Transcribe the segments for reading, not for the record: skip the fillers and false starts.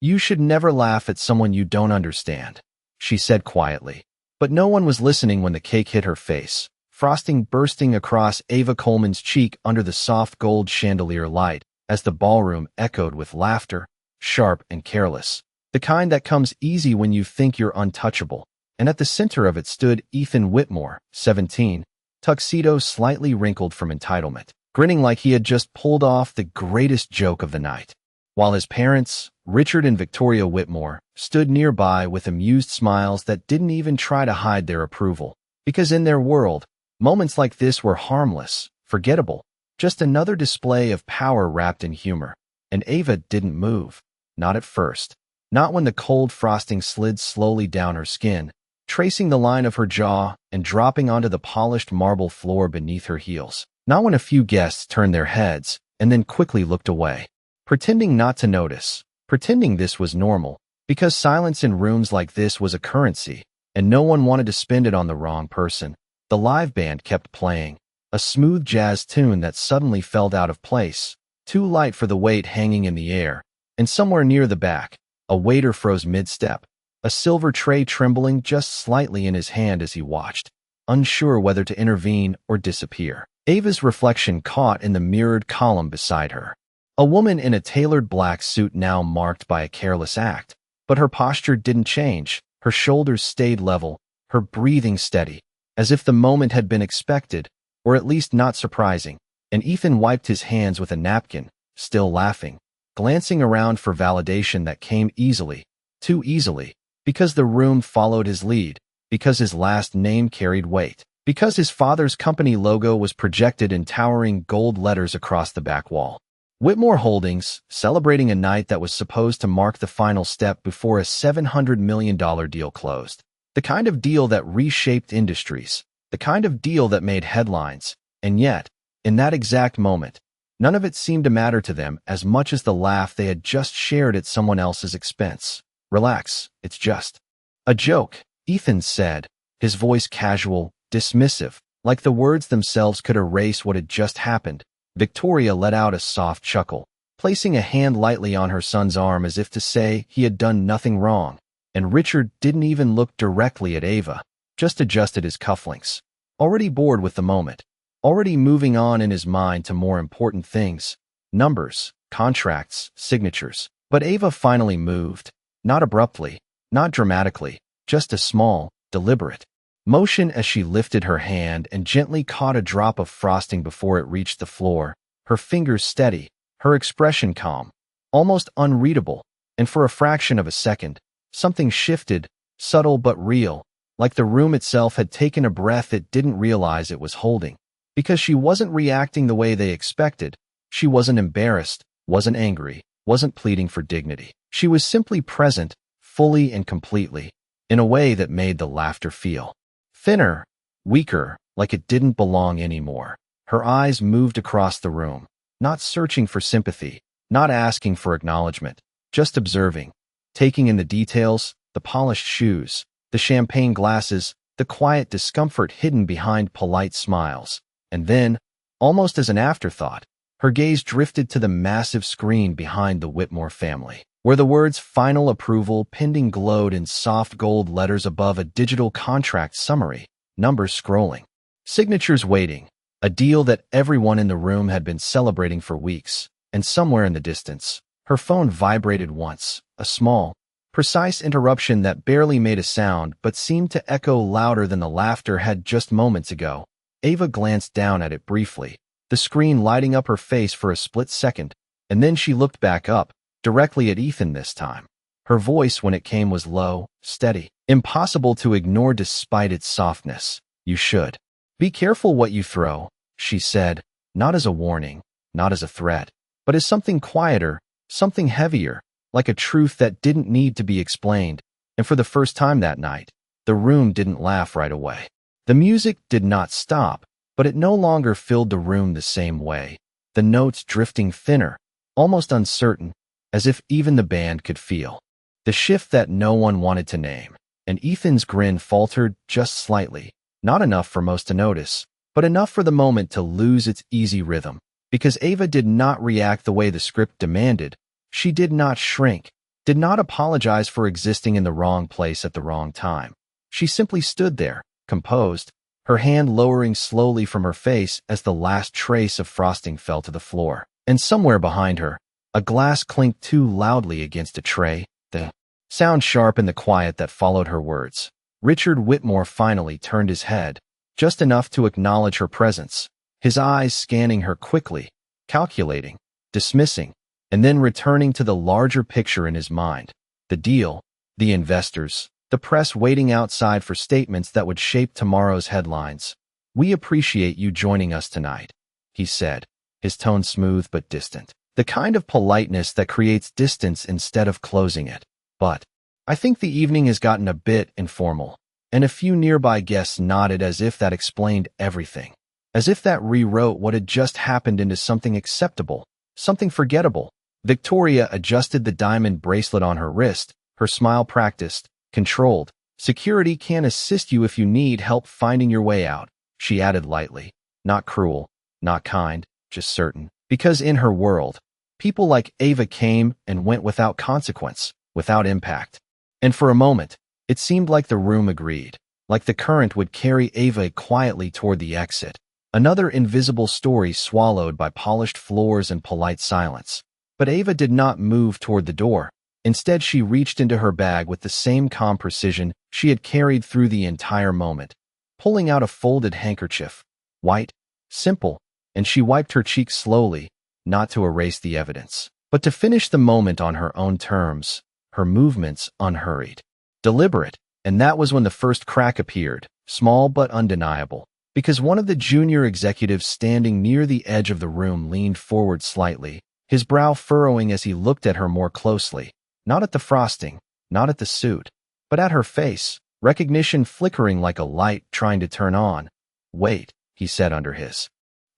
"You should never laugh at someone you don't understand," she said quietly. But no one was listening when the cake hit her face, frosting bursting across Ava Coleman's cheek under the soft gold chandelier light as the ballroom echoed with laughter, sharp and careless, the kind that comes easy when you think you're untouchable. And at the center of it stood Ethan Whitmore, 17, tuxedo slightly wrinkled from entitlement, grinning like he had just pulled off the greatest joke of the night, while his parents, Richard and Victoria Whitmore, stood nearby with amused smiles that didn't even try to hide their approval, because in their world, moments like this were harmless, forgettable, just another display of power wrapped in humor. And Ava didn't move, not at first, not when the cold frosting slid slowly down her skin, tracing the line of her jaw and dropping onto the polished marble floor beneath her heels, not when a few guests turned their heads and then quickly looked away, pretending not to notice, pretending this was normal, because silence in rooms like this was a currency, and no one wanted to spend it on the wrong person. The live band kept playing, a smooth jazz tune that suddenly felt out of place, too light for the weight hanging in the air, and somewhere near the back, a waiter froze mid-step, a silver tray trembling just slightly in his hand as he watched, unsure whether to intervene or disappear. Ava's reflection caught in the mirrored column beside her. A woman in a tailored black suit now marked by a careless act, but her posture didn't change, her shoulders stayed level, her breathing steady, as if the moment had been expected, or at least not surprising, and Ethan wiped his hands with a napkin, still laughing, glancing around for validation that came easily, too easily, because the room followed his lead, because his last name carried weight, because his father's company logo was projected in towering gold letters across the back wall. Whitmore Holdings, celebrating a night that was supposed to mark the final step before a $700 million deal closed. The kind of deal that reshaped industries, the kind of deal that made headlines, and yet, in that exact moment, none of it seemed to matter to them as much as the laugh they had just shared at someone else's expense. "Relax, it's just a joke," Ethan said, his voice casual, dismissive, like the words themselves could erase what had just happened. Victoria let out a soft chuckle, placing a hand lightly on her son's arm as if to say he had done nothing wrong, and Richard didn't even look directly at Ava, just adjusted his cufflinks, already bored with the moment, already moving on in his mind to more important things, numbers, contracts, signatures. But Ava finally moved, not abruptly, not dramatically, just a small, deliberate motion as she lifted her hand and gently caught a drop of frosting before it reached the floor, her fingers steady, her expression calm, almost unreadable, and for a fraction of a second, something shifted, subtle but real, like the room itself had taken a breath it didn't realize it was holding. Because she wasn't reacting the way they expected, she wasn't embarrassed, wasn't angry, wasn't pleading for dignity. She was simply present, fully and completely, in a way that made the laughter feel thinner, weaker, like it didn't belong anymore. Her eyes moved across the room, not searching for sympathy, not asking for acknowledgement, just observing, taking in the details, the polished shoes, the champagne glasses, the quiet discomfort hidden behind polite smiles. And then, almost as an afterthought, her gaze drifted to the massive screen behind the Whitmore family, where the words "Final Approval" pending glowed in soft gold letters above a digital contract summary, numbers scrolling, signatures waiting, a deal that everyone in the room had been celebrating for weeks. And somewhere in the distance, her phone vibrated once, a small, precise interruption that barely made a sound but seemed to echo louder than the laughter had just moments ago. Ava glanced down at it briefly, the screen lighting up her face for a split second, and then she looked back up, directly at Ethan this time. Her voice when it came was low, steady, impossible to ignore despite its softness. "You should be careful what you throw," she said, not as a warning, not as a threat, but as something quieter, something heavier, like a truth that didn't need to be explained. And for the first time that night, the room didn't laugh right away. The music did not stop, but it no longer filled the room the same way, the notes drifting thinner, almost uncertain, as if even the band could feel the shift that no one wanted to name. And Ethan's grin faltered just slightly, not enough for most to notice, but enough for the moment to lose its easy rhythm. Because Ava did not react the way the script demanded, she did not shrink, did not apologize for existing in the wrong place at the wrong time. She simply stood there, composed, her hand lowering slowly from her face as the last trace of frosting fell to the floor. And somewhere behind her, a glass clinked too loudly against a tray, the sound sharp in the quiet that followed her words. Richard Whitmore finally turned his head, just enough to acknowledge her presence, his eyes scanning her quickly, calculating, dismissing, and then returning to the larger picture in his mind. The deal, the investors, the press waiting outside for statements that would shape tomorrow's headlines. "We appreciate you joining us tonight," he said, his tone smooth but distant. The kind of politeness that creates distance instead of closing it. "But I think the evening has gotten a bit informal," and a few nearby guests nodded as if that explained everything. As if that rewrote what had just happened into something acceptable, something forgettable. Victoria adjusted the diamond bracelet on her wrist, her smile practiced, controlled. "Security can assist you if you need help finding your way out," she added lightly. Not cruel, not kind, just certain. Because in her world, people like Ava came and went without consequence, without impact. And for a moment, it seemed like the room agreed, like the current would carry Ava quietly toward the exit. Another invisible story swallowed by polished floors and polite silence. But Ava did not move toward the door. Instead, she reached into her bag with the same calm precision she had carried through the entire moment, pulling out a folded handkerchief, white, simple, and she wiped her cheeks slowly, not to erase the evidence, but to finish the moment on her own terms, her movements unhurried, deliberate. And that was when the first crack appeared, small but undeniable, because one of the junior executives standing near the edge of the room leaned forward slightly, his brow furrowing as he looked at her more closely, not at the frosting, not at the suit, but at her face, recognition flickering like a light trying to turn on. "Wait," he said under his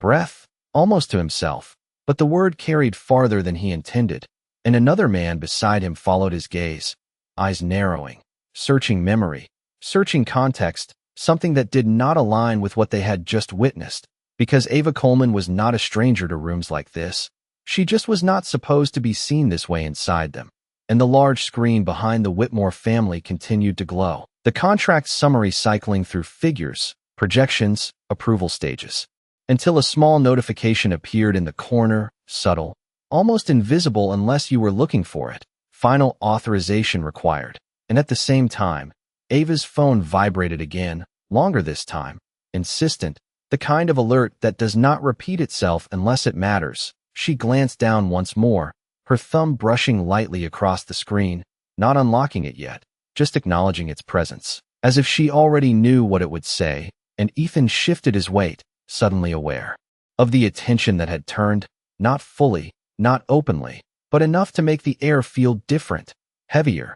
breath, almost to himself, but the word carried farther than he intended, and another man beside him followed his gaze, eyes narrowing, searching memory, searching context, something that did not align with what they had just witnessed, because Ava Coleman was not a stranger to rooms like this. She just was not supposed to be seen this way inside them. And the large screen behind the Whitmore family continued to glow, the contract summary cycling through figures, projections, approval stages, until a small notification appeared in the corner, subtle, almost invisible unless you were looking for it. "Final authorization required." And at the same time, Ava's phone vibrated again, longer this time, insistent, the kind of alert that does not repeat itself unless it matters. She glanced down once more, her thumb brushing lightly across the screen, not unlocking it yet, just acknowledging its presence, as if she already knew what it would say. And Ethan shifted his weight, suddenly aware of the attention that had turned, not fully, not openly, but enough to make the air feel different, heavier.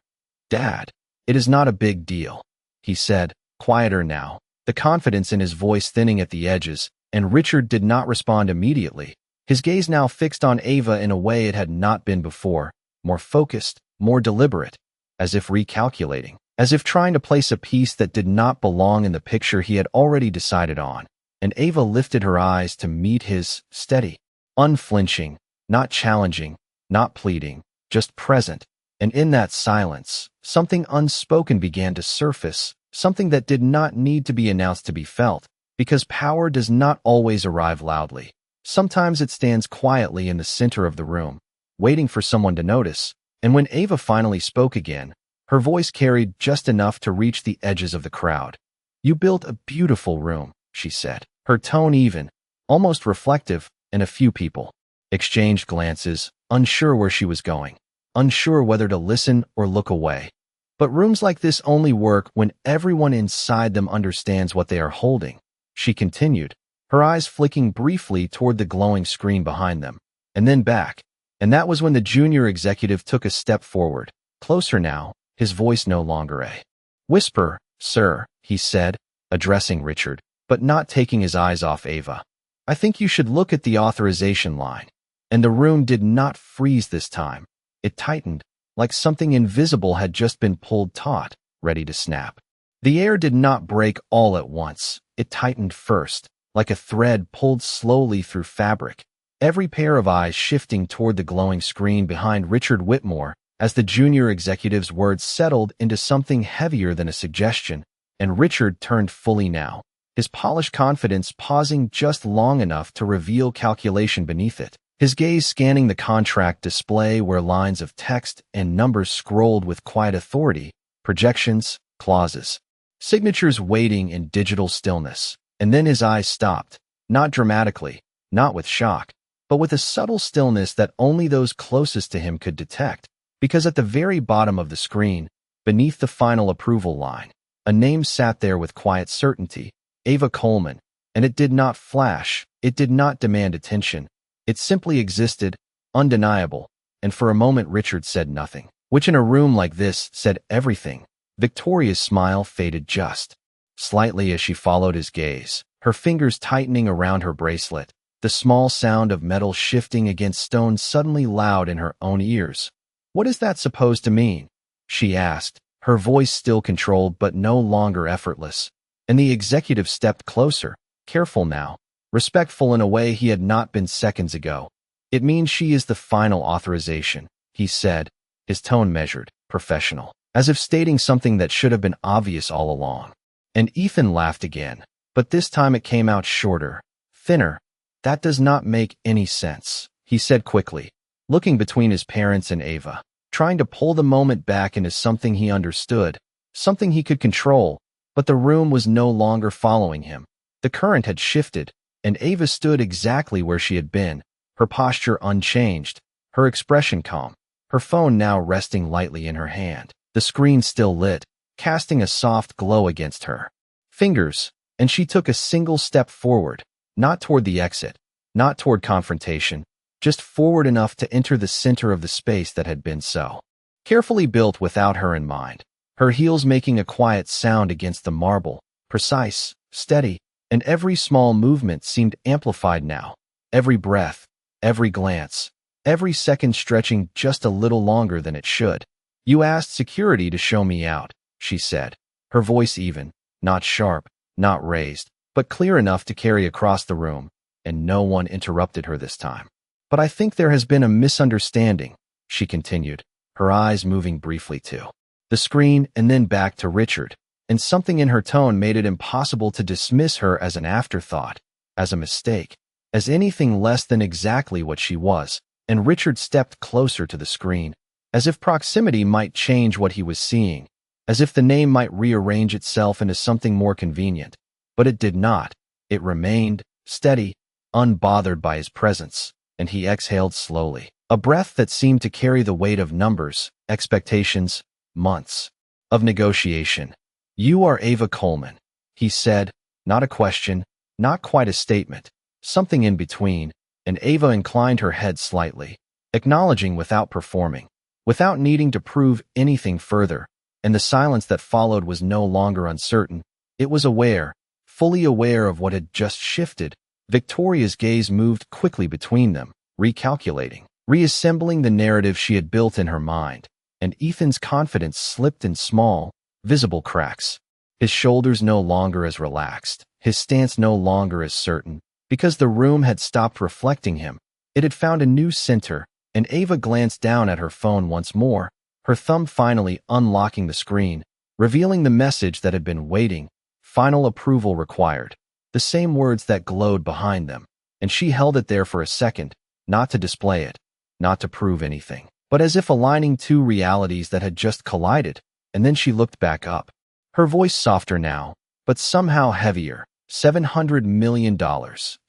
"Dad, it is not a big deal," he said, quieter now, the confidence in his voice thinning at the edges, and Richard did not respond immediately, his gaze now fixed on Ava in a way it had not been before, more focused, more deliberate, as if recalculating, as if trying to place a piece that did not belong in the picture he had already decided on. And Ava lifted her eyes to meet his, steady, unflinching, not challenging, not pleading, just present. And in that silence, something unspoken began to surface, something that did not need to be announced to be felt, because power does not always arrive loudly. Sometimes it stands quietly in the center of the room, waiting for someone to notice. And when Ava finally spoke again, her voice carried just enough to reach the edges of the crowd. "You built a beautiful room," she said, her tone even, almost reflective, and a few people exchanged glances, unsure where she was going, unsure whether to listen or look away. "But rooms like this only work when everyone inside them understands what they are holding," she continued, her eyes flicking briefly toward the glowing screen behind them, and then back. And that was when the junior executive took a step forward, closer now, his voice no longer a whisper. "Sir," he said, addressing Richard, but not taking his eyes off Ava, "I think you should look at the authorization line." And the room did not freeze this time. It tightened, like something invisible had just been pulled taut, ready to snap. The air did not break all at once. It tightened first, like a thread pulled slowly through fabric, every pair of eyes shifting toward the glowing screen behind Richard Whitmore as the junior executive's words settled into something heavier than a suggestion, and Richard turned fully now, his polished confidence pausing just long enough to reveal calculation beneath it, his gaze scanning the contract display where lines of text and numbers scrolled with quiet authority, projections, clauses, signatures waiting in digital stillness. And then his eyes stopped, not dramatically, not with shock, but with a subtle stillness that only those closest to him could detect, because at the very bottom of the screen, beneath the final approval line, a name sat there with quiet certainty, Ava Coleman, and it did not flash, it did not demand attention, it simply existed, undeniable, and for a moment Richard said nothing, which in a room like this said everything. Victoria's smile faded just slightly as she followed his gaze, her fingers tightening around her bracelet, the small sound of metal shifting against stone suddenly loud in her own ears. "What is that supposed to mean?" she asked, her voice still controlled but no longer effortless. And the executive stepped closer, careful now, respectful in a way he had not been seconds ago. "It means she is the final authorization," he said, his tone measured, professional, as if stating something that should have been obvious all along. And Ethan laughed again, but this time it came out shorter, thinner. "That does not make any sense," he said quickly, looking between his parents and Ava, trying to pull the moment back into something he understood, something he could control, but the room was no longer following him. The current had shifted, and Ava stood exactly where she had been, her posture unchanged, her expression calm, her phone now resting lightly in her hand, the screen still lit, casting a soft glow against her fingers, and she took a single step forward, not toward the exit, not toward confrontation, just forward enough to enter the center of the space that had been so carefully built without her in mind, her heels making a quiet sound against the marble, precise, steady, and every small movement seemed amplified now, every breath, every glance, every second stretching just a little longer than it should. "You asked security to show me out," she said, her voice even, not sharp, not raised, but clear enough to carry across the room, and no one interrupted her this time. "But I think there has been a misunderstanding," she continued, her eyes moving briefly to the screen and then back to Richard, and something in her tone made it impossible to dismiss her as an afterthought, as a mistake, as anything less than exactly what she was, and Richard stepped closer to the screen, as if proximity might change what he was seeing, as if the name might rearrange itself into something more convenient. But it did not. It remained, steady, unbothered by his presence, and he exhaled slowly, a breath that seemed to carry the weight of numbers, expectations, months of negotiation. "You are Ava Coleman," he said, not a question, not quite a statement, something in between, and Ava inclined her head slightly, acknowledging without performing, without needing to prove anything further, and the silence that followed was no longer uncertain. It was aware, fully aware of what had just shifted. Victoria's gaze moved quickly between them, recalculating, reassembling the narrative she had built in her mind, and Ethan's confidence slipped in small, visible cracks. His shoulders no longer as relaxed, his stance no longer as certain, because the room had stopped reflecting him. It had found a new center, and Ava glanced down at her phone once more, her thumb finally unlocking the screen, revealing the message that had been waiting, final approval required, the same words that glowed behind them, and she held it there for a second, not to display it, not to prove anything, but as if aligning two realities that had just collided, and then she looked back up, her voice softer now, but somehow heavier. $700 million,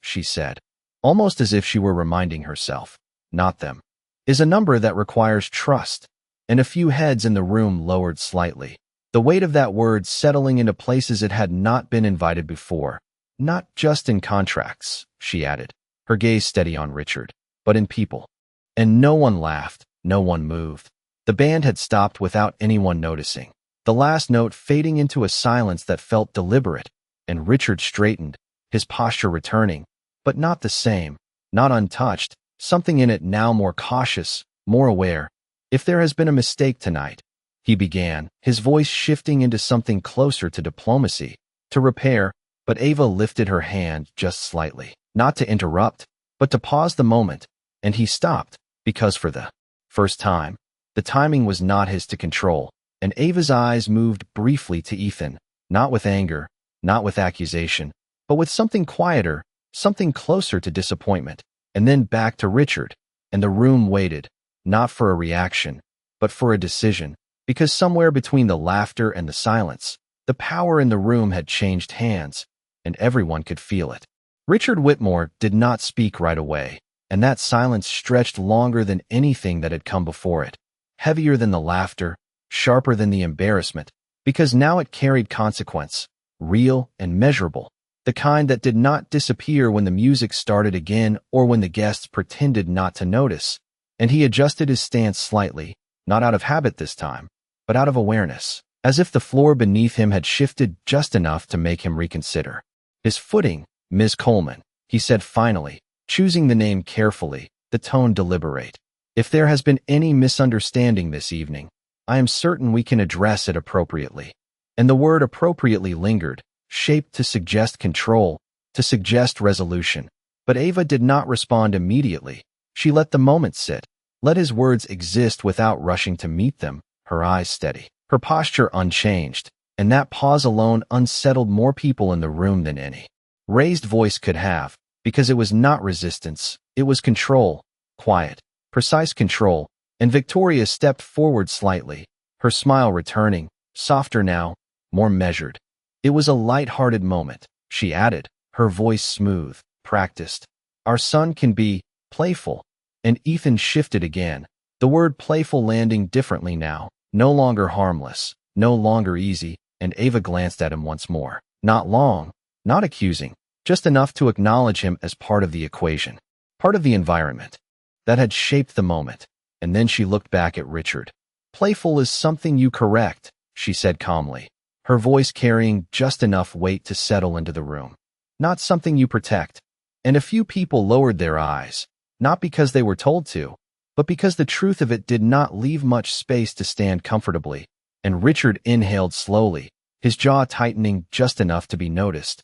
she said, almost as if she were reminding herself, not them, is a number that requires trust, and a few heads in the room lowered slightly, the weight of that word settling into places it had not been invited before, not just in contracts, she added, her gaze steady on Richard, but in people. And no one laughed, no one moved. The band had stopped without anyone noticing, the last note fading into a silence that felt deliberate, and Richard straightened, his posture returning, but not the same, not untouched, something in it now more cautious, more aware. "If there has been a mistake tonight," he began, his voice shifting into something closer to diplomacy, to repair, but Ava lifted her hand just slightly, not to interrupt, but to pause the moment, and he stopped, because for the first time, The timing was not his to control, and Ava's eyes moved briefly to Ethan, not with anger, not with accusation, but with something quieter, something closer to disappointment, and then back to Richard, and the room waited, not for a reaction, but for a decision, because somewhere between the laughter and the silence, the power in the room had changed hands, and everyone could feel it. Richard Whitmore did not speak right away, and that silence stretched longer than anything that had come before it, heavier than the laughter, sharper than the embarrassment, because now it carried consequence, real and measurable, the kind that did not disappear when the music started again or when the guests pretended not to notice, and he adjusted his stance slightly, not out of habit this time, but out of awareness, as if the floor beneath him had shifted just enough to make him reconsider. His footing, Ms. Coleman, he said finally, choosing the name carefully, the tone deliberate. If there has been any misunderstanding this evening, I am certain we can address it appropriately. And the word appropriately lingered, shaped to suggest control, to suggest resolution. But Ava did not respond immediately. She let the moment sit, let his words exist without rushing to meet them, her eyes steady, her posture unchanged, and that pause alone unsettled more people in the room than any raised voice could have, because it was not resistance, it was control, quiet, precise control, and Victoria stepped forward slightly, her smile returning, softer now, more measured. It was a light-hearted moment, she added, her voice smooth, practiced. Our son can be playful, and Ethan shifted again, the word playful landing differently now, no longer harmless, no longer easy, and Ava glanced at him once more. Not long, not accusing, just enough to acknowledge him as part of the equation, part of the environment that had shaped the moment. And then she looked back at Richard. Playful is something you correct, she said calmly, her voice carrying just enough weight to settle into the room. Not something you protect. And a few people lowered their eyes, not because they were told to, but because the truth of it did not leave much space to stand comfortably. And Richard inhaled slowly, his jaw tightening just enough to be noticed.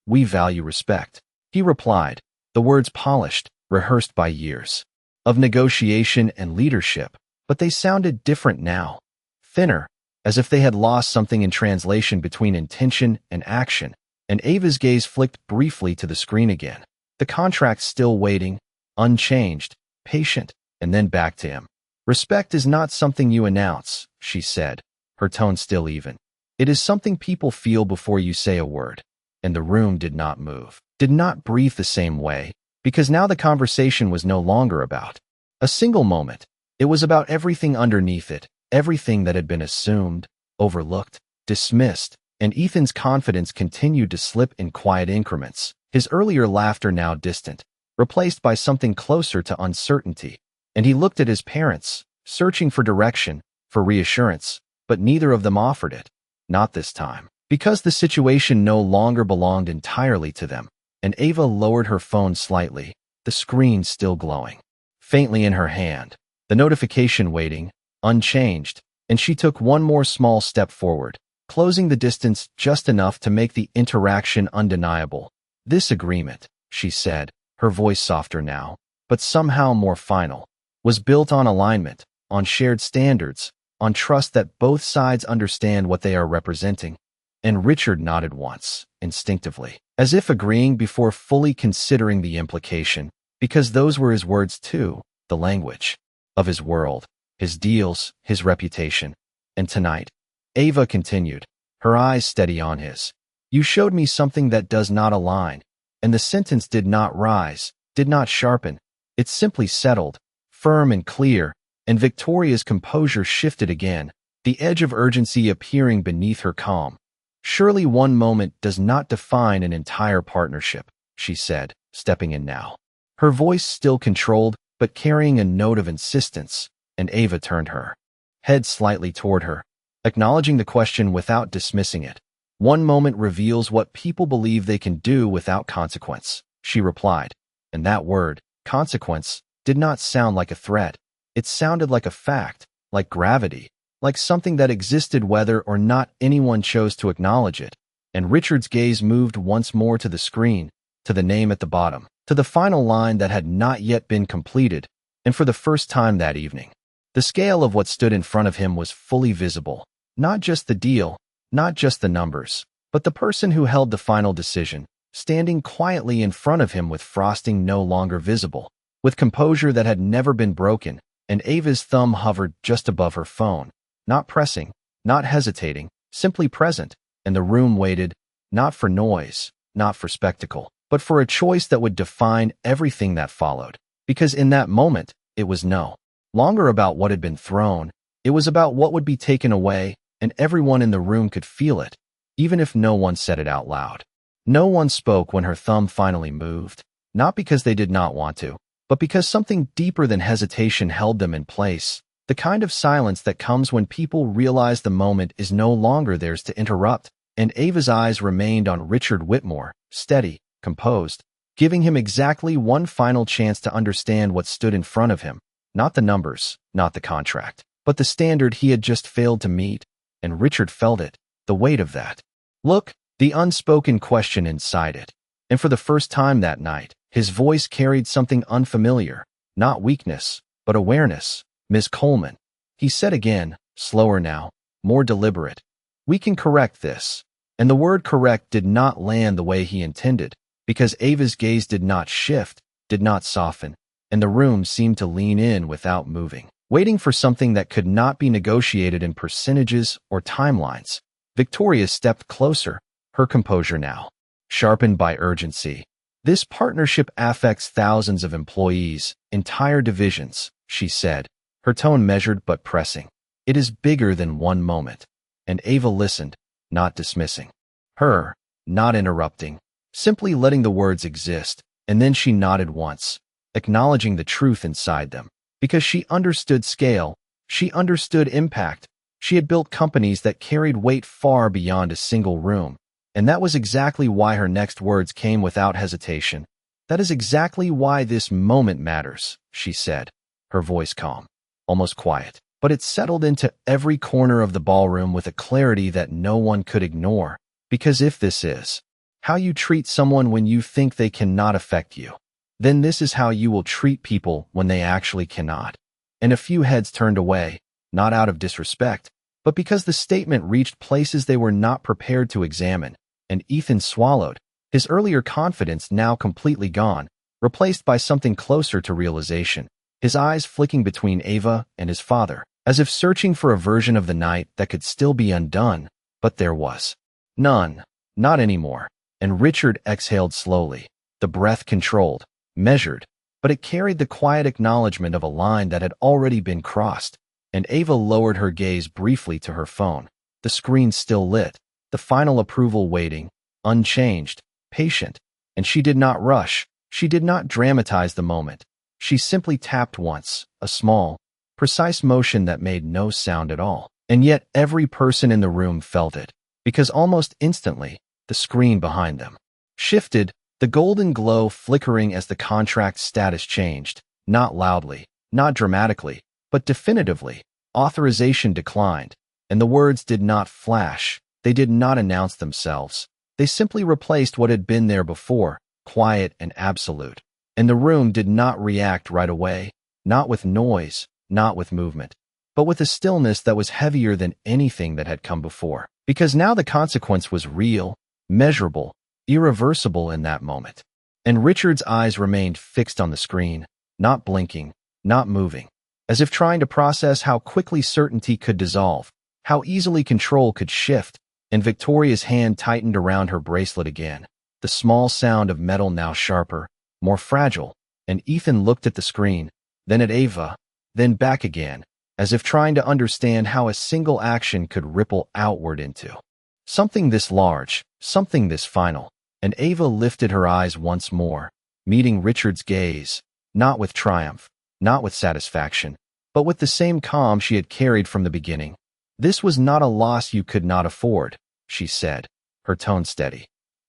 We value respect, he replied, the words polished, rehearsed by years of negotiation and leadership, but they sounded different now, thinner, as if they had lost something in translation between intention and action, and Ava's gaze flicked briefly to the screen again, the contract still waiting, unchanged, patient, and then back to him. Respect is not something you announce, she said, her tone still even. It is something people feel before you say a word. And the room did not move, did not breathe the same way, because now the conversation was no longer about a single moment. It was about everything underneath it, everything that had been assumed, overlooked, dismissed, and Ethan's confidence continued to slip in quiet increments, his earlier laughter now distant, replaced by something closer to uncertainty. And he looked at his parents, searching for direction, for reassurance, but neither of them offered it. Not this time. Because the situation no longer belonged entirely to them, and Ava lowered her phone slightly, the screen still glowing, faintly in her hand, the notification waiting, unchanged, and she took one more small step forward, closing the distance just enough to make the interaction undeniable. This agreement, she said, her voice softer now, but somehow more final, was built on alignment, on shared standards, on trust that both sides understand what they are representing. And Richard nodded once, instinctively, as if agreeing before fully considering the implication, because those were his words too, the language of his world, his deals, his reputation. And tonight, Ava continued, her eyes steady on his. You showed me something that does not align, and the sentence did not rise, did not sharpen. It simply settled, firm and clear, and Victoria's composure shifted again, the edge of urgency appearing beneath her calm. Surely one moment does not define an entire partnership, she said, stepping in now. Her voice still controlled, but carrying a note of insistence, and Ava turned her head slightly toward her, acknowledging the question without dismissing it. One moment reveals what people believe they can do without consequence, she replied. And that word, consequence, did not sound like a threat. It sounded like a fact, like gravity, like something that existed whether or not anyone chose to acknowledge it. And Richard's gaze moved once more to the screen, to the name at the bottom, to the final line that had not yet been completed, and for the first time that evening, The scale of what stood in front of him was fully visible. Not just the deal, not just the numbers, but the person who held the final decision, standing quietly in front of him with frosting no longer visible, with composure that had never been broken, and Ava's thumb hovered just above her phone, not pressing, not hesitating, simply present, and the room waited, not for noise, not for spectacle, but for a choice that would define everything that followed. Because in that moment, it was no longer about what had been thrown, it was about what would be taken away, and everyone in the room could feel it, even if no one said it out loud. No one spoke when her thumb finally moved, not because they did not want to, but because something deeper than hesitation held them in place, the kind of silence that comes when people realize the moment is no longer theirs to interrupt, and Ava's eyes remained on Richard Whitmore, steady, composed, giving him exactly one final chance to understand what stood in front of him, not the numbers, not the contract, but the standard he had just failed to meet, and Richard felt it, the weight of that. Look, the unspoken question inside it. And for the first time that night, his voice carried something unfamiliar, not weakness, but awareness. Miss Coleman, he said again, slower now, more deliberate. We can correct this. And the word correct did not land the way he intended, because Ava's gaze did not shift, did not soften, and the room seemed to lean in without moving, waiting for something that could not be negotiated in percentages or timelines. Victoria stepped closer, her composure now sharpened by urgency. This partnership affects thousands of employees, entire divisions, she said, her tone measured but pressing. It is bigger than one moment. And Ava listened, not dismissing her, not interrupting, simply letting the words exist, and then she nodded once, acknowledging the truth inside them. Because she understood scale, she understood impact. She had built companies that carried weight far beyond a single room, and that was exactly why her next words came without hesitation. That is exactly why this moment matters, she said, her voice calm, almost quiet, but it settled into every corner of the ballroom with a clarity that no one could ignore. Because if this is how you treat someone when you think they cannot affect you, then this is how you will treat people when they actually cannot. And a few heads turned away, not out of disrespect, but because the statement reached places they were not prepared to examine, and Ethan swallowed, his earlier confidence now completely gone, replaced by something closer to realization, his eyes flicking between Ava and his father, as if searching for a version of the night that could still be undone, but there was none, not anymore, and Richard exhaled slowly, the breath controlled, measured, but it carried the quiet acknowledgement of a line that had already been crossed, and Ava lowered her gaze briefly to her phone, the screen still lit, the final approval waiting, unchanged, patient, and she did not rush, she did not dramatize the moment. She simply tapped once, a small, precise motion that made no sound at all, and yet every person in the room felt it, because almost instantly, the screen behind them shifted, the golden glow flickering as the contract status changed, not loudly, not dramatically, but definitively. Authorization declined, and the words did not flash, they did not announce themselves. They simply replaced what had been there before, quiet and absolute. And the room did not react right away, not with noise, not with movement, but with a stillness that was heavier than anything that had come before. Because now the consequence was real, measurable, irreversible in that moment. And Richard's eyes remained fixed on the screen, not blinking, not moving, as if trying to process how quickly certainty could dissolve, how easily control could shift, and Victoria's hand tightened around her bracelet again, the small sound of metal now sharper, more fragile, and Ethan looked at the screen, then at Ava, then back again, as if trying to understand how a single action could ripple outward into something this large, something this final. And Ava lifted her eyes once more, meeting Richard's gaze, not with triumph, not with satisfaction, but with the same calm she had carried from the beginning. This was not a loss you could not afford, she said, her tone steady.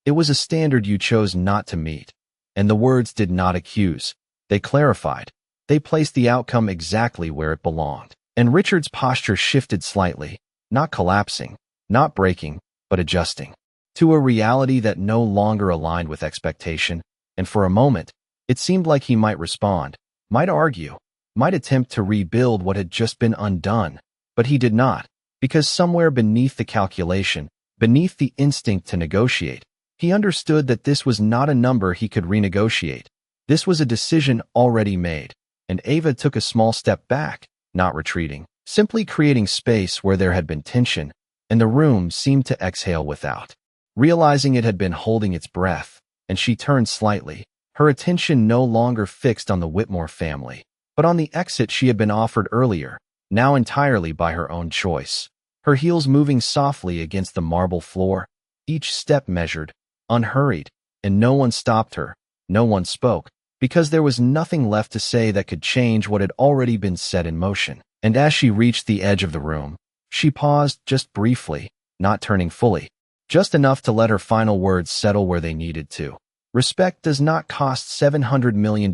It was a standard you chose not to meet. And the words did not accuse, they clarified. They placed the outcome exactly where it belonged. And Richard's posture shifted slightly, not collapsing, not breaking, but adjusting to a reality that no longer aligned with expectation, and for a moment, it seemed like he might respond, might argue, might attempt to rebuild what had just been undone, but he did not, because somewhere beneath the calculation, beneath the instinct to negotiate, he understood that this was not a number he could renegotiate. This was a decision already made, and Ava took a small step back, not retreating, simply creating space where there had been tension, and the room seemed to exhale without. Realizing it had been holding its breath, and she turned slightly, her attention no longer fixed on the Whitmore family, but on the exit she had been offered earlier, now entirely by her own choice. Her heels moving softly against the marble floor, each step measured, unhurried, and no one stopped her, no one spoke, because there was nothing left to say that could change what had already been set in motion. And as she reached the edge of the room, she paused just briefly, not turning fully, just enough to let her final words settle where they needed to. "Respect does not cost $700 million,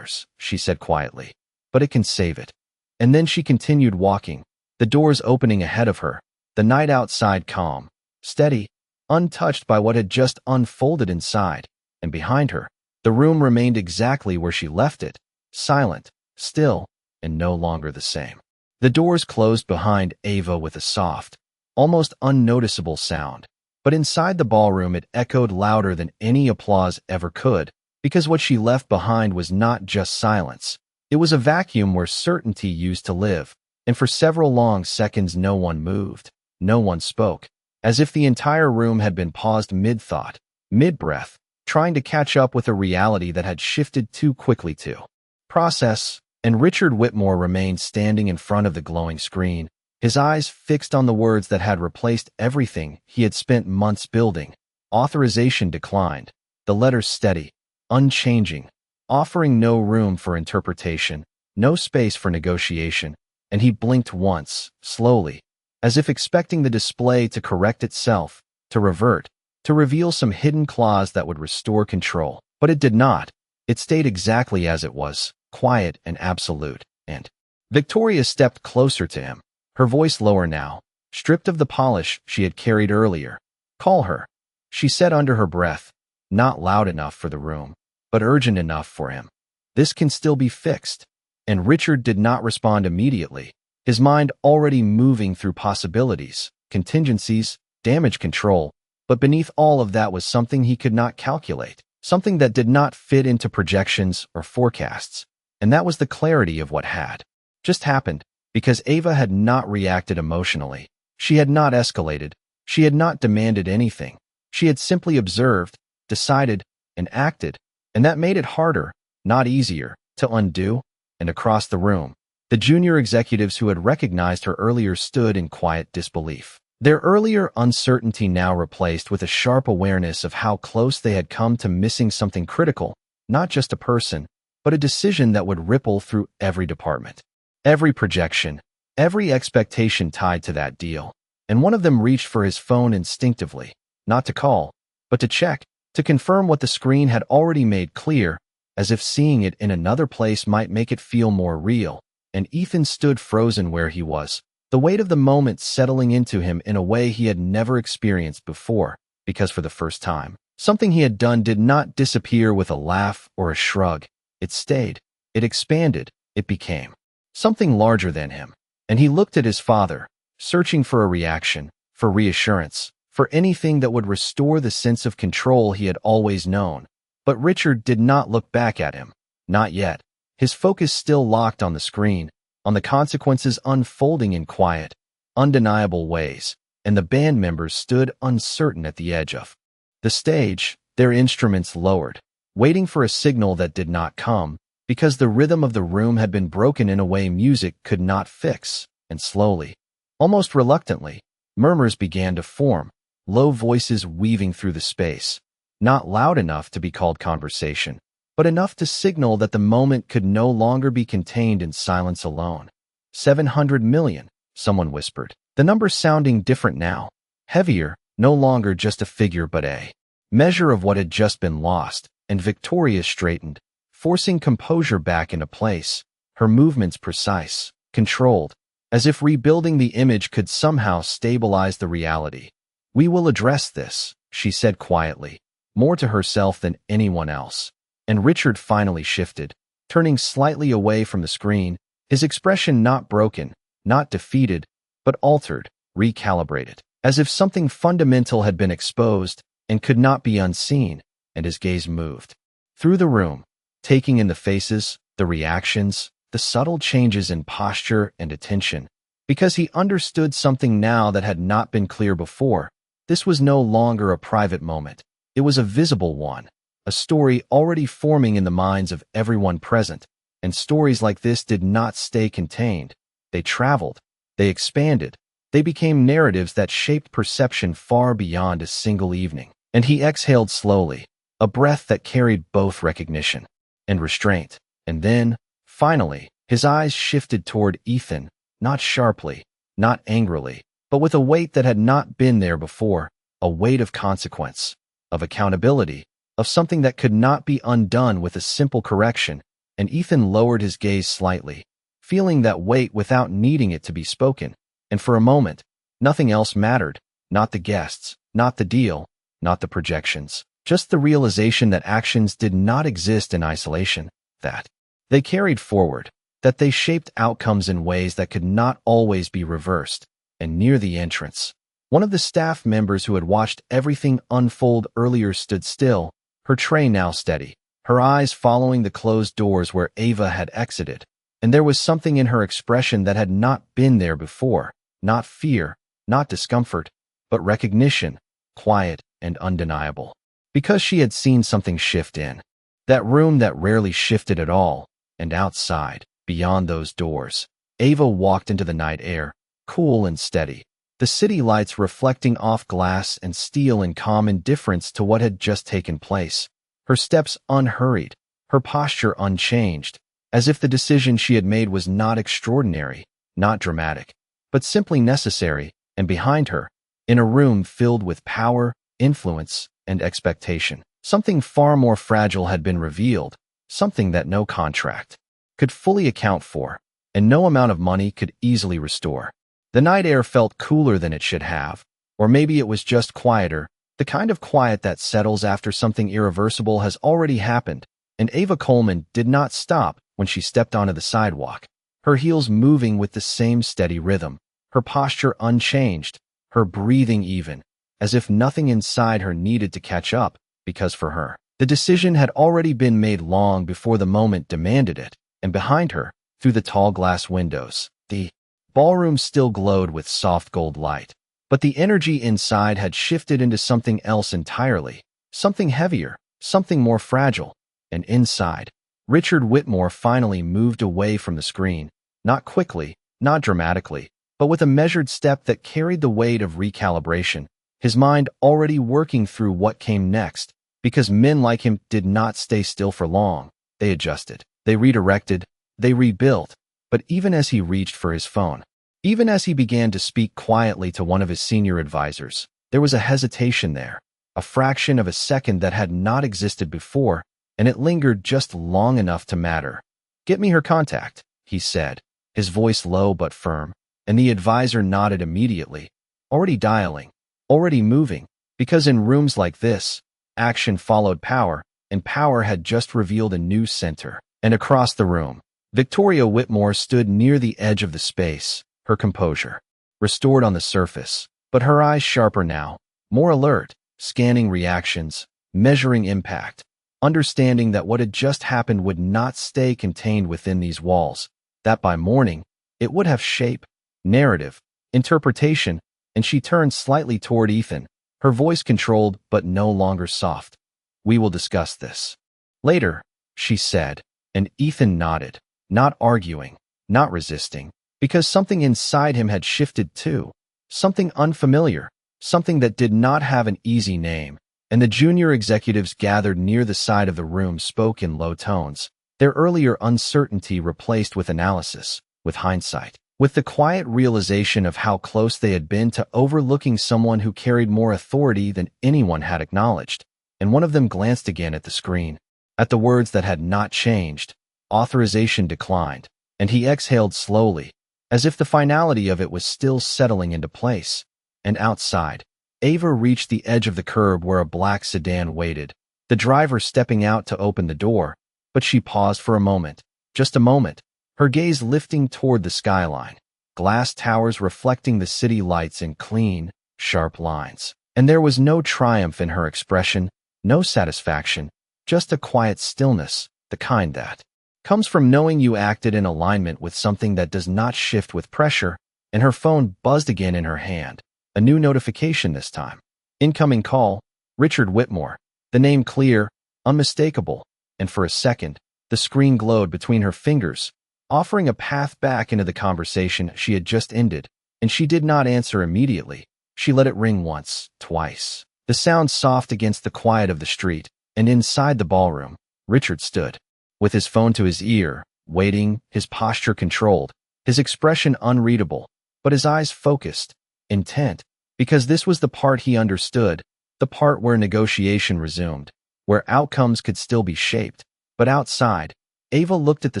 she said quietly, but it can save it." And then she continued walking, the doors opening ahead of her, the night outside calm, steady, untouched by what had just unfolded inside, and behind her, the room remained exactly where she left it, silent, still, and no longer the same. The doors closed behind Ava with a soft, almost unnoticeable sound, but inside the ballroom it echoed louder than any applause ever could, because what she left behind was not just silence. It was a vacuum where certainty used to live, and for several long seconds no one moved, no one spoke, as if the entire room had been paused mid-thought, mid-breath, trying to catch up with a reality that had shifted too quickly to process. And Richard Whitmore remained standing in front of the glowing screen, his eyes fixed on the words that had replaced everything he had spent months building. Authorization declined, the letters steady, unchanging, offering no room for interpretation, no space for negotiation, and he blinked once, slowly, as if expecting the display to correct itself, to revert, to reveal some hidden clause that would restore control. But it did not. It stayed exactly as it was, quiet and absolute, and Victoria stepped closer to him, her voice lower now, stripped of the polish she had carried earlier. "Call her," she said under her breath, not loud enough for the room, but urgent enough for him. "This can still be fixed." And Richard did not respond immediately, his mind already moving through possibilities, contingencies, damage control, but beneath all of that was something he could not calculate, something that did not fit into projections or forecasts. And that was the clarity of what had just happened, because Ava had not reacted emotionally. She had not escalated. She had not demanded anything. She had simply observed, decided, and acted, and that made it harder, not easier, to undo. And across the room, the junior executives who had recognized her earlier stood in quiet disbelief, their earlier uncertainty now replaced with a sharp awareness of how close they had come to missing something critical, not just a person, but a decision that would ripple through every department, every projection, every expectation tied to that deal. And one of them reached for his phone instinctively, not to call, but to check, to confirm what the screen had already made clear, as if seeing it in another place might make it feel more real. And Ethan stood frozen where he was, the weight of the moment settling into him in a way he had never experienced before, because for the first time, something he had done did not disappear with a laugh or a shrug. It stayed, it expanded, it became something larger than him. And he looked at his father, searching for a reaction, for reassurance, for anything that would restore the sense of control he had always known. But Richard did not look back at him, not yet, his focus still locked on the screen, on the consequences unfolding in quiet, undeniable ways, and the band members stood uncertain at the edge of the stage, their instruments lowered, waiting for a signal that did not come, because the rhythm of the room had been broken in a way music could not fix, and slowly, almost reluctantly, murmurs began to form, low voices weaving through the space, not loud enough to be called conversation, but enough to signal that the moment could no longer be contained in silence alone. 700 million, someone whispered, the number sounding different now, heavier, no longer just a figure but a measure of what had just been lost. And Victoria straightened, forcing composure back into place, her movements precise, controlled, as if rebuilding the image could somehow stabilize the reality. "We will address this," she said quietly, more to herself than anyone else. And Richard finally shifted, turning slightly away from the screen, His expression not broken, not defeated, but altered, recalibrated, as if something fundamental had been exposed and could not be unseen, and his gaze moved through the room, taking in the faces, the reactions, the subtle changes in posture and attention, because he understood something now that had not been clear before. This was no longer a private moment. It was a visible one, a story already forming in the minds of everyone present, and stories like this did not stay contained. They traveled, they expanded, they became narratives that shaped perception far beyond a single evening. And he exhaled slowly, a breath that carried both recognition and restraint. And then, finally, his eyes shifted toward Ethan, not sharply, not angrily, but with a weight that had not been there before, a weight of consequence, of accountability, of something that could not be undone with a simple correction. And Ethan lowered his gaze slightly, feeling that weight without needing it to be spoken. And for a moment, nothing else mattered, not the guests, not the deal, not the projections, just the realization that actions did not exist in isolation, that they carried forward, that they shaped outcomes in ways that could not always be reversed. And near the entrance, one of the staff members who had watched everything unfold earlier stood still, her tray now steady, her eyes following the closed doors where Ava had exited. And there was something in her expression that had not been there before, not fear, not discomfort, but recognition, quiet and undeniable. Because she had seen something shift in that room that rarely shifted at all, and outside, beyond those doors, Ava walked into the night air, cool and steady, the city lights reflecting off glass and steel in calm indifference to what had just taken place. Her steps unhurried, her posture unchanged, as if the decision she had made was not extraordinary, not dramatic, but simply necessary. And behind her, in a room filled with power, influence, and expectation, something far more fragile had been revealed, something that no contract could fully account for, and no amount of money could easily restore. The night air felt cooler than it should have, or maybe it was just quieter, the kind of quiet that settles after something irreversible has already happened. And Ava Coleman did not stop when she stepped onto the sidewalk, her heels moving with the same steady rhythm, her posture unchanged, her breathing even, as if nothing inside her needed to catch up, because for her, the decision had already been made long before the moment demanded it. And behind her, through the tall glass windows, the ballroom still glowed with soft gold light. But the energy inside had shifted into something else entirely, something heavier, something more fragile. And inside, Richard Whitmore finally moved away from the screen, not quickly, not dramatically, but with a measured step that carried the weight of recalibration, his mind already working through what came next, because men like him did not stay still for long. They adjusted, they redirected, they rebuilt. But even as he reached for his phone, even as he began to speak quietly to one of his senior advisors, there was a hesitation there, a fraction of a second that had not existed before, and it lingered just long enough to matter. "Get me her contact," he said, his voice low but firm, and the advisor nodded immediately, already dialing, already moving, because in rooms like this, action followed power, and power had just revealed a new center. And across the room, Victoria Whitmore stood near the edge of the space, her composure restored on the surface, but her eyes sharper now, more alert, scanning reactions, measuring impact, understanding that what had just happened would not stay contained within these walls, that by morning, it would have shape, narrative, interpretation. And she turned slightly toward Ethan, her voice controlled but no longer soft. "We will discuss this later," she said, and Ethan nodded, not arguing, not resisting, because something inside him had shifted too, something unfamiliar, something that did not have an easy name. And the junior executives gathered near the side of the room spoke in low tones, their earlier uncertainty replaced with analysis, with hindsight, with the quiet realization of how close they had been to overlooking someone who carried more authority than anyone had acknowledged. And one of them glanced again at the screen, at the words that had not changed. Authorization declined, and he exhaled slowly, as if the finality of it was still settling into place. And outside, Ava reached the edge of the curb where a black sedan waited, the driver stepping out to open the door, but she paused for a moment, just a moment, her gaze lifting toward the skyline, glass towers reflecting the city lights in clean, sharp lines. And there was no triumph in her expression, no satisfaction, just a quiet stillness, the kind that comes from knowing you acted in alignment with something that does not shift with pressure. And her phone buzzed again in her hand. A new notification this time. Incoming call, Richard Whitmore. The name clear, unmistakable, and for a second, the screen glowed between her fingers, offering a path back into the conversation she had just ended, and she did not answer immediately. She let it ring once, twice. The sound soft against the quiet of the street, and inside the ballroom, Richard stood, with his phone to his ear, waiting, his posture controlled, his expression unreadable, but his eyes focused, intent, because this was the part he understood, the part where negotiation resumed, where outcomes could still be shaped. But outside, Ava looked at the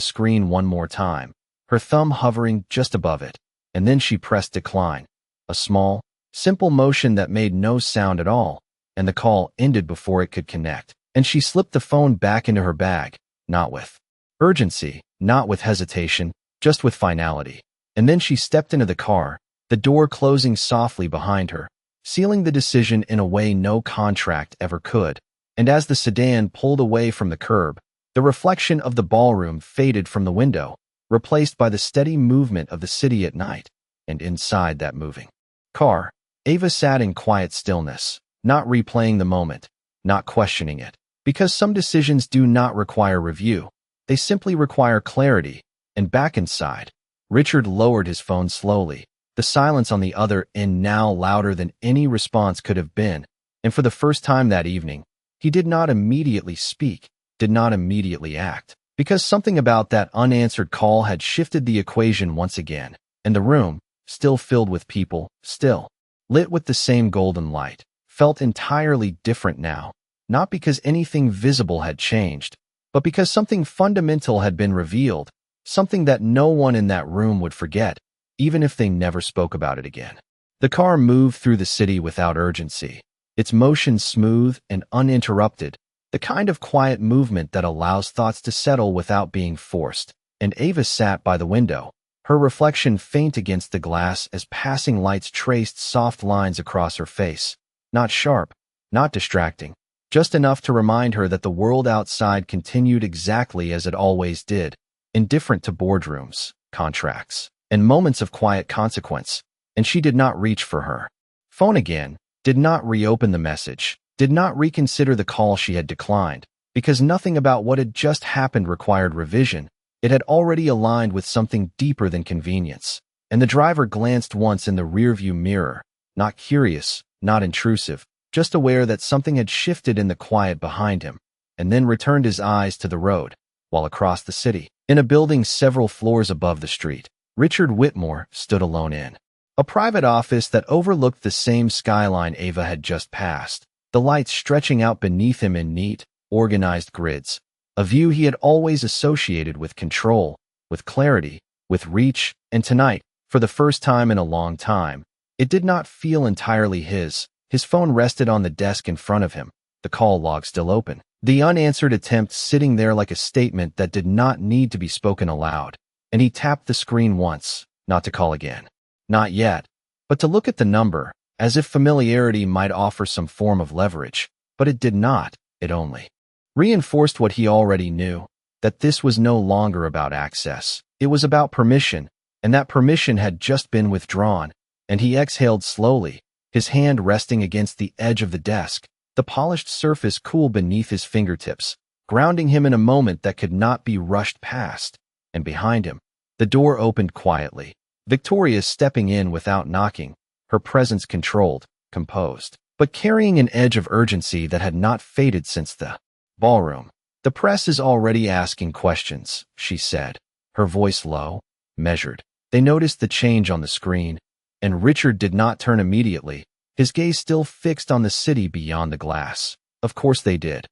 screen one more time, her thumb hovering just above it, and then she pressed decline, a small, simple motion that made no sound at all, and the call ended before it could connect. And she slipped the phone back into her bag, not with urgency, not with hesitation, just with finality. And then she stepped into the car, the door closing softly behind her, sealing the decision in a way no contract ever could. And as the sedan pulled away from the curb, the reflection of the ballroom faded from the window, replaced by the steady movement of the city at night. And inside that moving car, Ava sat in quiet stillness, not replaying the moment, not questioning it. Because some decisions do not require review, they simply require clarity. And back inside, Richard lowered his phone slowly, the silence on the other end now louder than any response could have been. And for the first time that evening, he did not immediately speak, did not immediately act, because something about that unanswered call had shifted the equation once again. And the room, still filled with people, still lit with the same golden light, felt entirely different now. Not because anything visible had changed, but because something fundamental had been revealed, something that no one in that room would forget, even if they never spoke about it again. The car moved through the city without urgency, its motion smooth and uninterrupted, the kind of quiet movement that allows thoughts to settle without being forced. And Ava sat by the window, her reflection faint against the glass as passing lights traced soft lines across her face, not sharp, not distracting, just enough to remind her that the world outside continued exactly as it always did, indifferent to boardrooms, contracts, and moments of quiet consequence. And she did not reach for her phone again, did not reopen the message, did not reconsider the call she had declined, because nothing about what had just happened required revision. It had already aligned with something deeper than convenience. And the driver glanced once in the rearview mirror, not curious, not intrusive, just aware that something had shifted in the quiet behind him, and then returned his eyes to the road, while across the city, in a building several floors above the street, Richard Whitmore stood alone in a private office that overlooked the same skyline Ava had just passed, the lights stretching out beneath him in neat, organized grids, a view he had always associated with control, with clarity, with reach. And tonight, for the first time in a long time, it did not feel entirely his. His phone rested on the desk in front of him, the call log still open, the unanswered attempt sitting there like a statement that did not need to be spoken aloud. And he tapped the screen once, not to call again, not yet, but to look at the number, as if familiarity might offer some form of leverage. But it did not, it only reinforced what he already knew, that this was no longer about access. It was about permission, and that permission had just been withdrawn. And he exhaled slowly, his hand resting against the edge of the desk, the polished surface cool beneath his fingertips, grounding him in a moment that could not be rushed past. And behind him, the door opened quietly, Victoria stepping in without knocking, her presence controlled, composed, but carrying an edge of urgency that had not faded since the ballroom. "The press is already asking questions," she said, her voice low, measured. They noticed the change on the screen, and Richard did not turn immediately, his gaze still fixed on the city beyond the glass. "Of course they did,"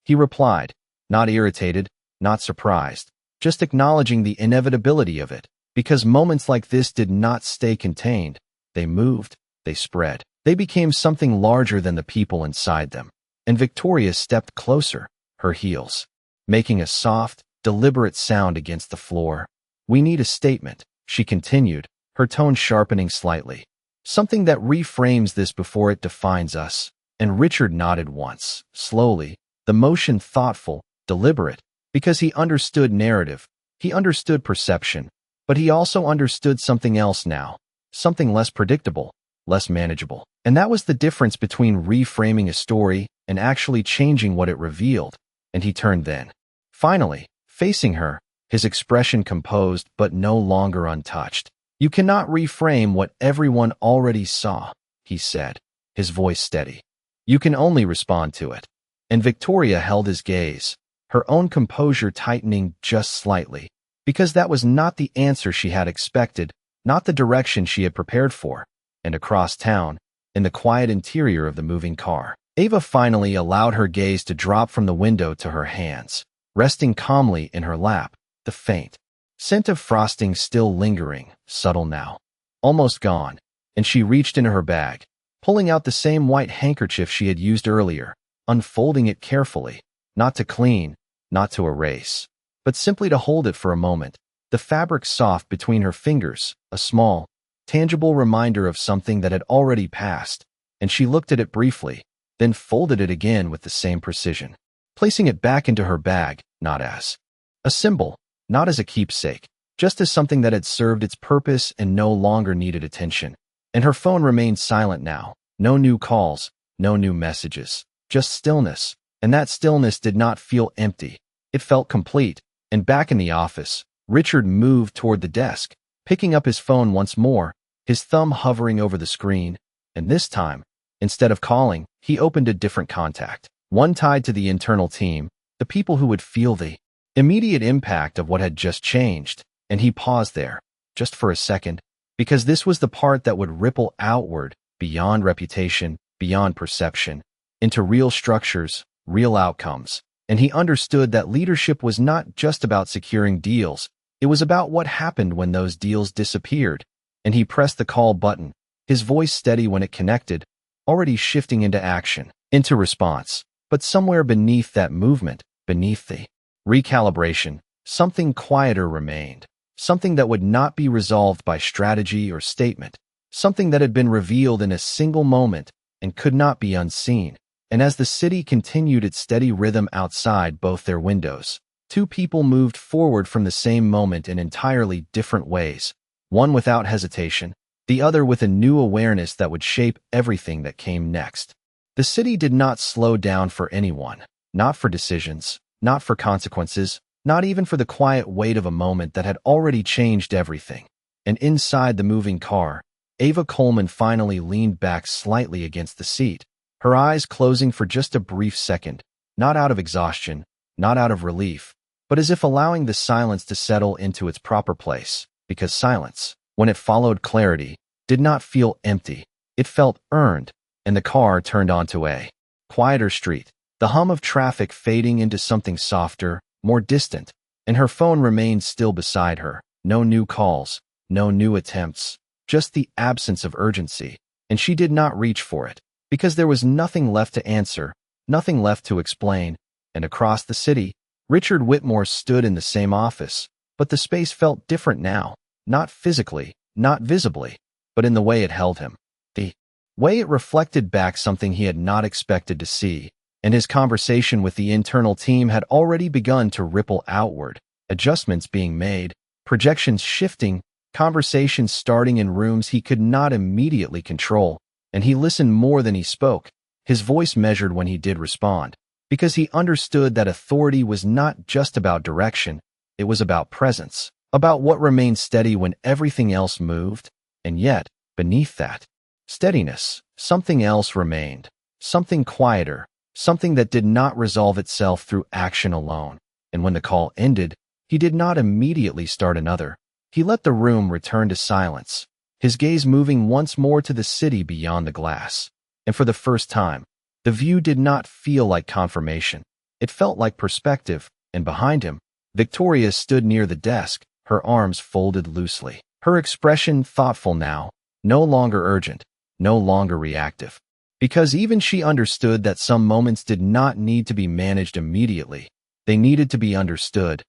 he replied, not irritated, not surprised, just acknowledging the inevitability of it, because moments like this did not stay contained. They moved, they spread, they became something larger than the people inside them. And Victoria stepped closer, her heels making a soft, deliberate sound against the floor. We need a statement, she continued, her tone sharpening slightly. Something that reframes this before it defines us. And Richard nodded once, slowly, the motion thoughtful, deliberate, because he understood narrative, he understood perception, but he also understood something else now, something less predictable, less manageable. And that was the difference between reframing a story and actually changing what it revealed. And he turned then. Finally, facing her, his expression composed but no longer untouched. You cannot reframe what everyone already saw, he said, his voice steady. You can only respond to it. And Victoria held his gaze, her own composure tightening just slightly, because that was not the answer she had expected, not the direction she had prepared for. And across town, in the quiet interior of the moving car, Ava finally allowed her gaze to drop from the window to her hands, resting calmly in her lap, the faint scent of frosting still lingering, subtle now, almost gone, and she reached into her bag, pulling out the same white handkerchief she had used earlier, unfolding it carefully, not to clean, not to erase, but simply to hold it for a moment, the fabric soft between her fingers, a small, tangible reminder of something that had already passed, and she looked at it briefly, then folded it again with the same precision, placing it back into her bag, not as a symbol, not as a keepsake, just as something that had served its purpose and no longer needed attention. And her phone remained silent now, no new calls, no new messages, just stillness, and that stillness did not feel empty, it felt complete. And back in the office, Richard moved toward the desk, picking up his phone once more, his thumb hovering over the screen, and this time, instead of calling, he opened a different contact, one tied to the internal team, the people who would feel the immediate impact of what had just changed. And he paused there, just for a second, because this was the part that would ripple outward, beyond reputation, beyond perception, into real structures, real outcomes. And he understood that leadership was not just about securing deals, it was about what happened when those deals disappeared. And he pressed the call button, his voice steady when it connected, already shifting into action, into response. But somewhere beneath that movement, beneath the recalibration, something quieter remained, something that would not be resolved by strategy or statement, something that had been revealed in a single moment and could not be unseen. And as the city continued its steady rhythm outside both their windows, two people moved forward from the same moment in entirely different ways, one without hesitation, the other with a new awareness that would shape everything that came next. The city did not slow down for anyone, not for decisions, not for consequences, not even for the quiet weight of a moment that had already changed everything. And inside the moving car, Ava Coleman finally leaned back slightly against the seat, her eyes closing for just a brief second, not out of exhaustion, not out of relief, but as if allowing the silence to settle into its proper place, because silence, when it followed clarity, did not feel empty, it felt earned. And the car turned onto a quieter street, the hum of traffic fading into something softer, more distant, and her phone remained still beside her. No new calls, no new attempts, just the absence of urgency. And she did not reach for it, because there was nothing left to answer, nothing left to explain. And across the city, Richard Whitmore stood in the same office, but the space felt different now, not physically, not visibly, but in the way it held him, the way it reflected back something he had not expected to see. And his conversation with the internal team had already begun to ripple outward, adjustments being made, projections shifting, conversations starting in rooms he could not immediately control. And he listened more than he spoke, his voice measured when he did respond, because he understood that authority was not just about direction, it was about presence, about what remained steady when everything else moved. And yet, beneath that steadiness, something else remained, something quieter, something that did not resolve itself through action alone. And when the call ended, he did not immediately start another. He let the room return to silence, his gaze moving once more to the city beyond the glass. And for the first time, the view did not feel like confirmation. It felt like perspective, and behind him, Victoria stood near the desk, her arms folded loosely, her expression thoughtful now, no longer urgent, no longer reactive. Because even she understood that some moments did not need to be managed immediately. They needed to be understood.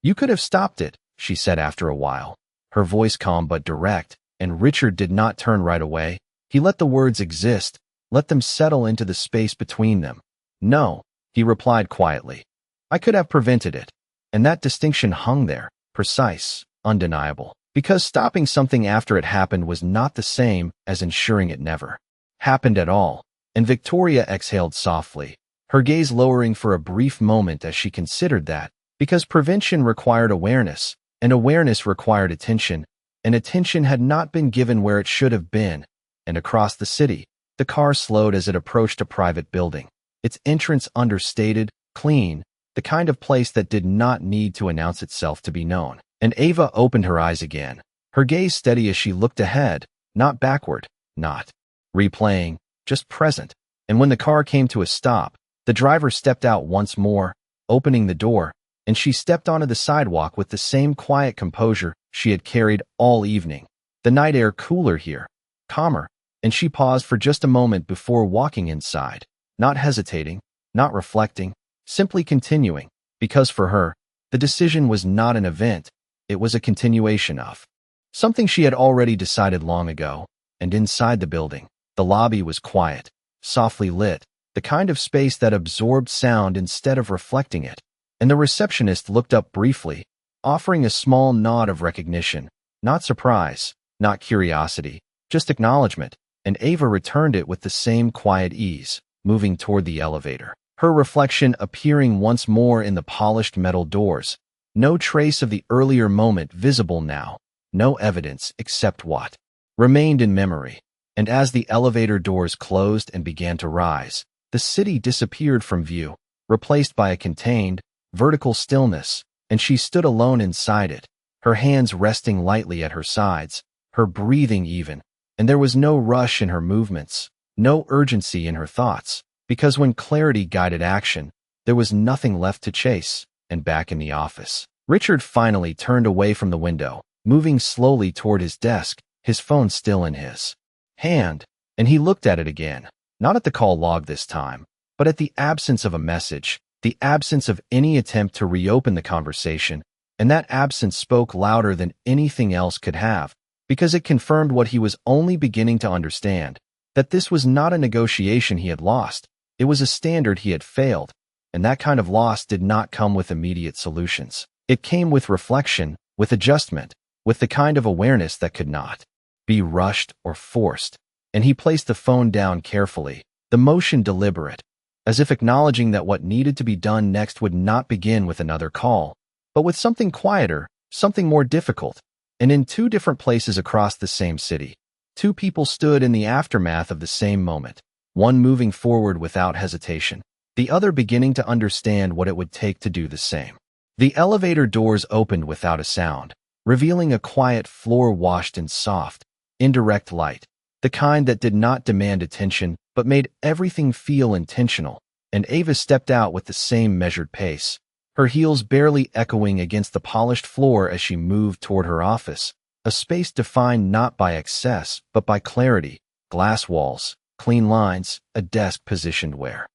You could have stopped it, she said after a while, her voice calm but direct, and Richard did not turn right away. He let the words exist, let them settle into the space between them. No, he replied quietly. I could have prevented it. And that distinction hung there, precise, undeniable. Because stopping something after it happened was not the same as ensuring it never happened at all. And Victoria exhaled softly, her gaze lowering for a brief moment as she considered that, because prevention required awareness, and awareness required attention, and attention had not been given where it should have been. And across the city, the car slowed as it approached a private building, its entrance understated, clean, the kind of place that did not need to announce itself to be known. And Ava opened her eyes again, her gaze steady as she looked ahead, not backward, not replaying, just present. And when the car came to a stop, the driver stepped out once more, opening the door, and she stepped onto the sidewalk with the same quiet composure she had carried all evening. The night air cooler here, calmer, and she paused for just a moment before walking inside, not hesitating, not reflecting, simply continuing, because for her, the decision was not an event, it was a continuation of something she had already decided long ago. And inside the building, the lobby was quiet, softly lit, the kind of space that absorbed sound instead of reflecting it. And the receptionist looked up briefly, offering a small nod of recognition, not surprise, not curiosity, just acknowledgement, and Ava returned it with the same quiet ease, moving toward the elevator, her reflection appearing once more in the polished metal doors. No trace of the earlier moment visible now, no evidence except what remained in memory. And as the elevator doors closed and began to rise, the city disappeared from view, replaced by a contained, vertical stillness, and she stood alone inside it, her hands resting lightly at her sides, her breathing even, and there was no rush in her movements, no urgency in her thoughts, because when clarity guided action, there was nothing left to chase. And back in the office, Richard finally turned away from the window, moving slowly toward his desk, his phone still in his hand, and he looked at it again, not at the call log this time, but at the absence of a message, the absence of any attempt to reopen the conversation, and that absence spoke louder than anything else could have, because it confirmed what he was only beginning to understand, that this was not a negotiation he had lost, it was a standard he had failed, and that kind of loss did not come with immediate solutions. It came with reflection, with adjustment, with the kind of awareness that could not be rushed or forced. And he placed the phone down carefully, the motion deliberate, as if acknowledging that what needed to be done next would not begin with another call, but with something quieter, something more difficult. And in two different places across the same city, two people stood in the aftermath of the same moment, one moving forward without hesitation, the other beginning to understand what it would take to do the same. The elevator doors opened without a sound, revealing a quiet floor washed in soft, indirect light, the kind that did not demand attention but made everything feel intentional. And Ava stepped out with the same measured pace, her heels barely echoing against the polished floor as she moved toward her office, a space defined not by excess but by clarity, glass walls, clean lines, a desk positioned where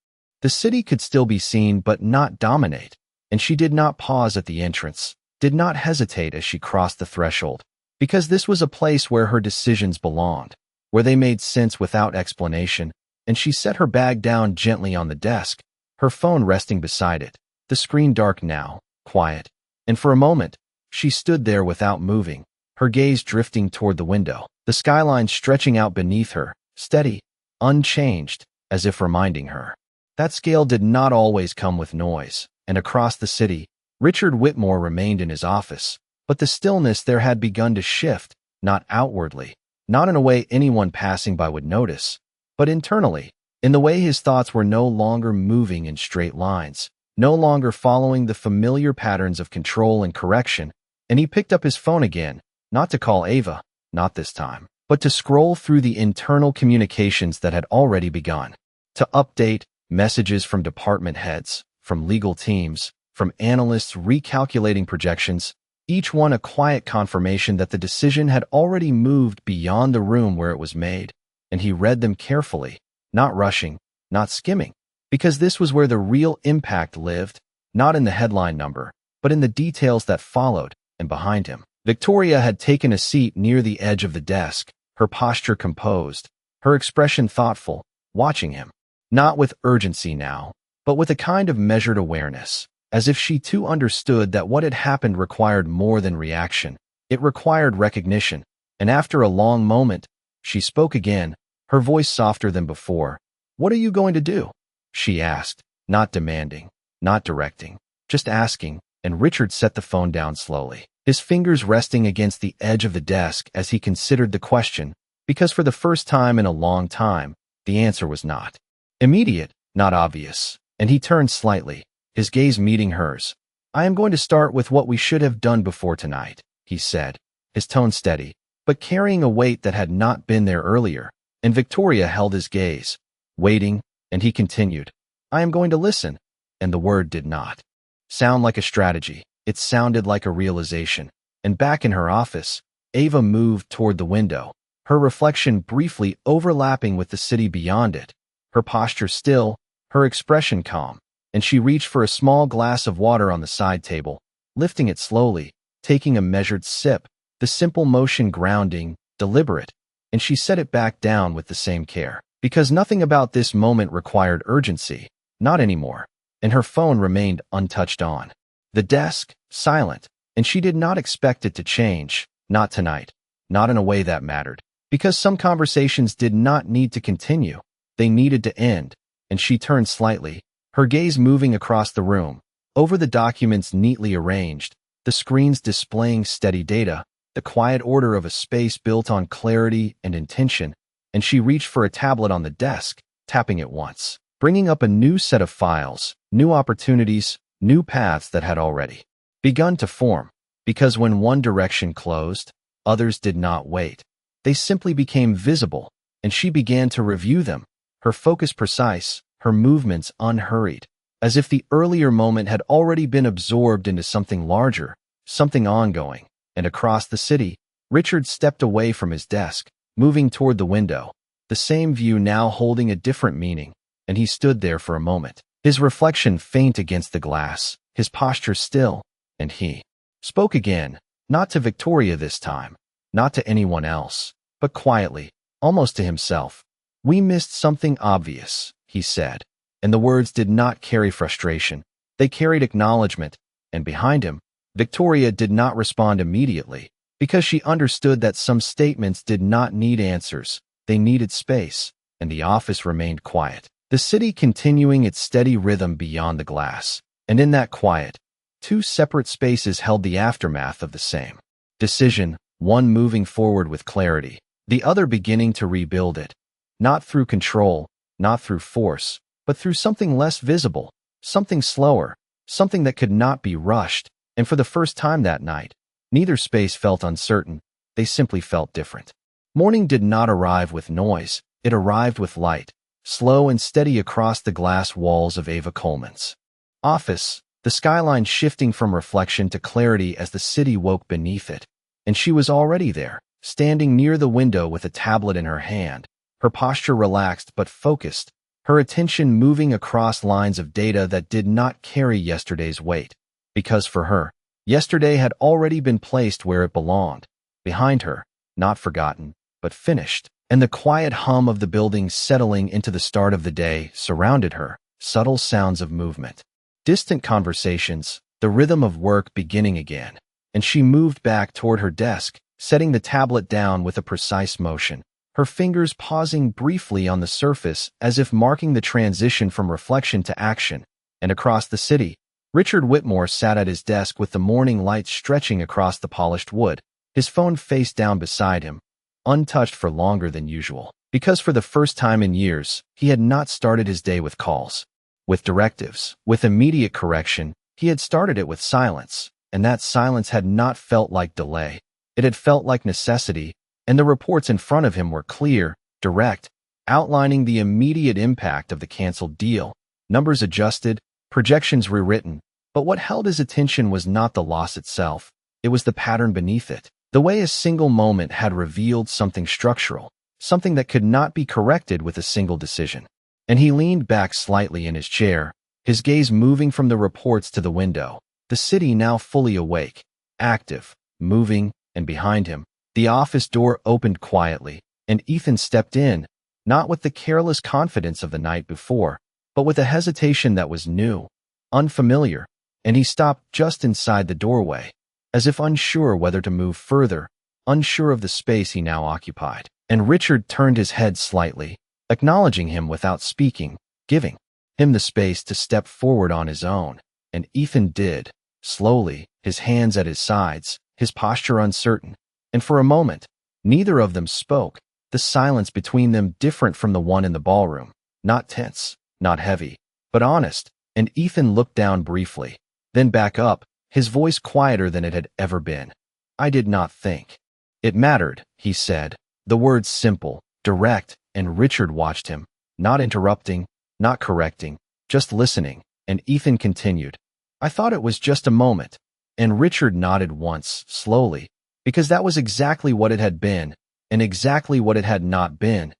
the city could still be seen but not dominate. And she did not pause at the entrance, did not hesitate as she crossed the threshold, because this was a place where her decisions belonged, where they made sense without explanation. And she set her bag down gently on the desk, her phone resting beside it, the screen dark now, quiet. And for a moment, she stood there without moving, her gaze drifting toward the window, the skyline stretching out beneath her, steady, unchanged, as if reminding her that scale did not always come with noise. And across the city, Richard Whitmore remained in his office, but the stillness there had begun to shift, not outwardly, not in a way anyone passing by would notice, but internally, in the way his thoughts were no longer moving in straight lines, no longer following the familiar patterns of control and correction. And he picked up his phone again, not to call Ava, not this time, but to scroll through the internal communications that had already begun, to update messages from department heads, from legal teams, from analysts recalculating projections, each one a quiet confirmation that the decision had already moved beyond the room where it was made. And he read them carefully, not rushing, not skimming, because this was where the real impact lived, not in the headline number, but in the details that followed, and behind him. Victoria had taken a seat near the edge of the desk, her posture composed, her expression thoughtful, watching him. Not with urgency now, but with a kind of measured awareness, as if she too understood that what had happened required more than reaction. It required recognition, and after a long moment, she spoke again, her voice softer than before. "What are you going to do?" she asked, not demanding, not directing, just asking, and Richard set the phone down slowly, his fingers resting against the edge of the desk as he considered the question, because for the first time in a long time, the answer was not immediate, not obvious, and he turned slightly, his gaze meeting hers. "I am going to start with what we should have done before tonight," he said, his tone steady, but carrying a weight that had not been there earlier, and Victoria held his gaze, waiting, and he continued, "I am going to listen," and the word did not sound like a strategy, it sounded like a realization, and back in her office, Ava moved toward the window, her reflection briefly overlapping with the city beyond it, her posture still, her expression calm, and she reached for a small glass of water on the side table, lifting it slowly, taking a measured sip, the simple motion grounding, deliberate, and she set it back down with the same care, because nothing about this moment required urgency, not anymore, and her phone remained untouched on the desk, silent, and she did not expect it to change, not tonight, not in a way that mattered, because some conversations did not need to continue, they needed to end, and she turned slightly, her gaze moving across the room, over the documents neatly arranged, the screens displaying steady data, the quiet order of a space built on clarity and intention, and she reached for a tablet on the desk, tapping it once, bringing up a new set of files, new opportunities, new paths that had already begun to form, because when one direction closed, others did not wait. They simply became visible, and she began to review them, her focus precise, her movements unhurried, as if the earlier moment had already been absorbed into something larger, something ongoing. And across the city, Richard stepped away from his desk, moving toward the window, the same view now holding a different meaning, and he stood there for a moment, his reflection faint against the glass, his posture still, and he spoke again, not to Victoria this time, not to anyone else, but quietly, almost to himself. "We missed something obvious," he said, and the words did not carry frustration, they carried acknowledgement, and behind him, Victoria did not respond immediately, because she understood that some statements did not need answers, they needed space, and the office remained quiet, the city continuing its steady rhythm beyond the glass, and in that quiet, two separate spaces held the aftermath of the same decision, one moving forward with clarity, the other beginning to rebuild it, not through control, not through force, but through something less visible, something slower, something that could not be rushed. And for the first time that night, neither space felt uncertain, they simply felt different. Morning did not arrive with noise, it arrived with light, slow and steady across the glass walls of Ava Coleman's office, the skyline shifting from reflection to clarity as the city woke beneath it. And she was already there, standing near the window with a tablet in her hand, her posture relaxed but focused, her attention moving across lines of data that did not carry yesterday's weight. Because for her, yesterday had already been placed where it belonged, behind her, not forgotten, but finished, and the quiet hum of the building settling into the start of the day surrounded her, subtle sounds of movement, distant conversations, the rhythm of work beginning again, and she moved back toward her desk, setting the tablet down with a precise motion, her fingers pausing briefly on the surface as if marking the transition from reflection to action, and across the city, Richard Whitmore sat at his desk with the morning light stretching across the polished wood, his phone face down beside him, untouched for longer than usual, because for the first time in years, he had not started his day with calls, with directives, with immediate correction. He had started it with silence, and that silence had not felt like delay. It had felt like necessity, and the reports in front of him were clear, direct, outlining the immediate impact of the canceled deal, numbers adjusted, projections rewritten, but what held his attention was not the loss itself, it was the pattern beneath it, the way a single moment had revealed something structural, something that could not be corrected with a single decision. And he leaned back slightly in his chair, his gaze moving from the reports to the window, the city now fully awake, active, moving, and behind him, the office door opened quietly, and Ethan stepped in, not with the careless confidence of the night before, but with a hesitation that was new, unfamiliar, and he stopped just inside the doorway, as if unsure whether to move further, unsure of the space he now occupied. And Richard turned his head slightly, acknowledging him without speaking, giving him the space to step forward on his own. And Ethan did, slowly, his hands at his sides, his posture uncertain. And for a moment, neither of them spoke, the silence between them different from the one in the ballroom, not tense, not heavy, but honest. And Ethan looked down briefly, then back up, his voice quieter than it had ever been. "I did not think it mattered," he said, the words simple, direct, and Richard watched him, not interrupting, not correcting, just listening. And Ethan continued, "I thought it was just a moment." And Richard nodded once, slowly, because that was exactly what it had been, and exactly what it had not been.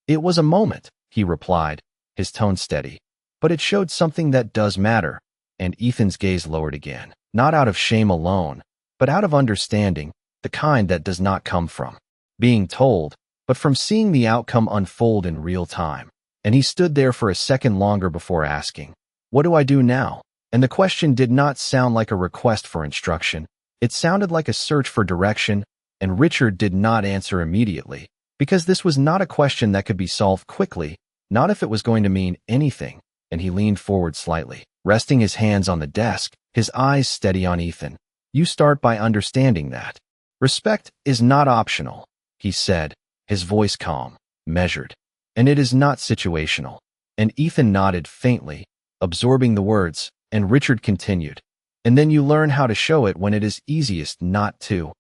"It was a moment," he replied, his tone steady, "but it showed something that does matter." And Ethan's gaze lowered again, not out of shame alone, but out of understanding, the kind that does not come from being told, but from seeing the outcome unfold in real time. And he stood there for a second longer before asking, "What do I do now?" And the question did not sound like a request for instruction. It sounded like a search for direction, and Richard did not answer immediately, because this was not a question that could be solved quickly, not if it was going to mean anything. And he leaned forward slightly, resting his hands on the desk, his eyes steady on Ethan. "You start by understanding that respect is not optional," he said, his voice calm, measured, "and it is not situational." And Ethan nodded faintly, absorbing the words, and Richard continued, "And then you learn how to show it when it is easiest not to."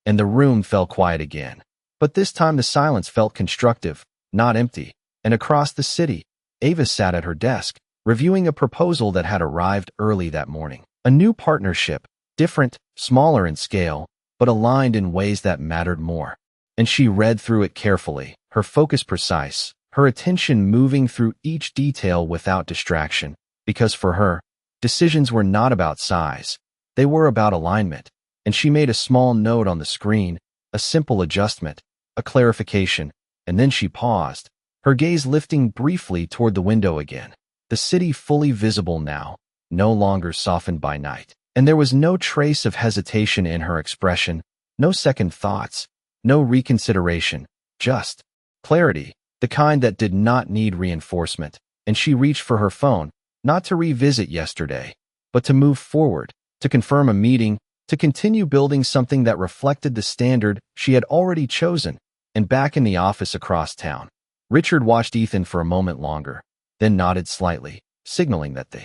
And the room fell quiet again. But this time the silence felt constructive, not empty. And across the city, Ava sat at her desk, reviewing a proposal that had arrived early that morning. A new partnership, different, smaller in scale, but aligned in ways that mattered more. And she read through it carefully, her focus precise, her attention moving through each detail without distraction, because for her, decisions were not about size, they were about alignment. And she made a small note on the screen, a simple adjustment, a clarification, and then she paused, her gaze lifting briefly toward the window again. The city fully visible now, no longer softened by night. And there was no trace of hesitation in her expression, no second thoughts, no reconsideration, just clarity, the kind that did not need reinforcement. And she reached for her phone, not to revisit yesterday, but to move forward, to confirm a meeting, to continue building something that reflected the standard she had already chosen. And back in the office across town, Richard watched Ethan for a moment longer, then nodded slightly, signaling that the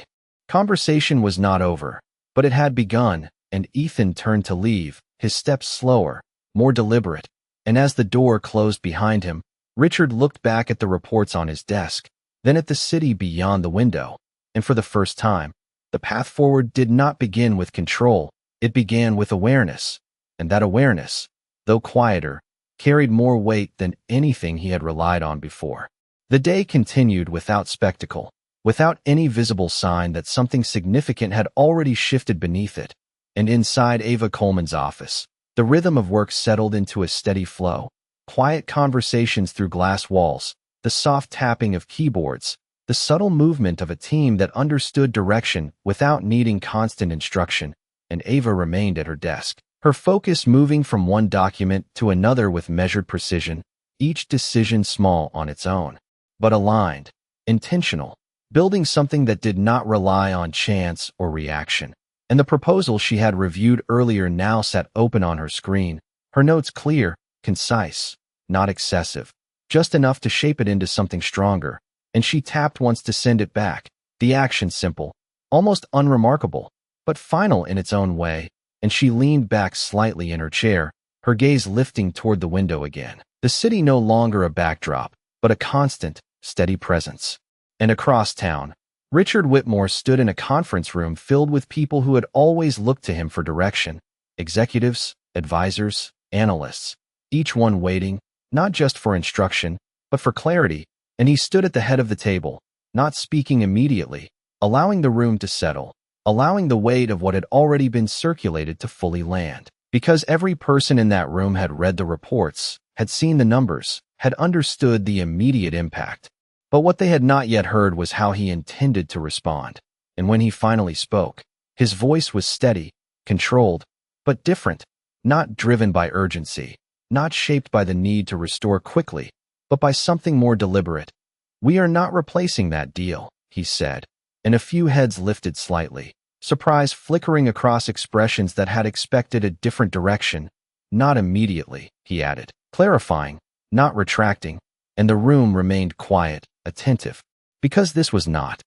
conversation was not over, but it had begun. And Ethan turned to leave, his steps slower, more deliberate. And as the door closed behind him, Richard looked back at the reports on his desk, then at the city beyond the window. And for the first time, the path forward did not begin with control, it began with awareness. And that awareness, though quieter, carried more weight than anything he had relied on before. The day continued without spectacle, without any visible sign that something significant had already shifted beneath it. And inside Ava Coleman's office, the rhythm of work settled into a steady flow. Quiet conversations through glass walls, the soft tapping of keyboards, the subtle movement of a team that understood direction without needing constant instruction. And Ava remained at her desk, her focus moving from one document to another with measured precision, each decision small on its own, but aligned, intentional, building something that did not rely on chance or reaction. And the proposal she had reviewed earlier now sat open on her screen, her notes clear, concise, not excessive, just enough to shape it into something stronger. And she tapped once to send it back, the action simple, almost unremarkable, but final in its own way. And she leaned back slightly in her chair, her gaze lifting toward the window again. The city no longer a backdrop, but a constant, steady presence. And across town, Richard Whitmore stood in a conference room filled with people who had always looked to him for direction, executives, advisors, analysts, each one waiting, not just for instruction, but for clarity. And he stood at the head of the table, not speaking immediately, allowing the room to settle, allowing the weight of what had already been circulated to fully land. Because every person in that room had read the reports, had seen the numbers, had understood the immediate impact. But what they had not yet heard was how he intended to respond. And when he finally spoke, his voice was steady, controlled, but different, not driven by urgency, not shaped by the need to restore quickly, but by something more deliberate. "We are not replacing that deal," he said, and a few heads lifted slightly, surprise flickering across expressions that had expected a different direction. "Not immediately," he added, clarifying, not retracting, and the room remained quiet, attentive, because this was not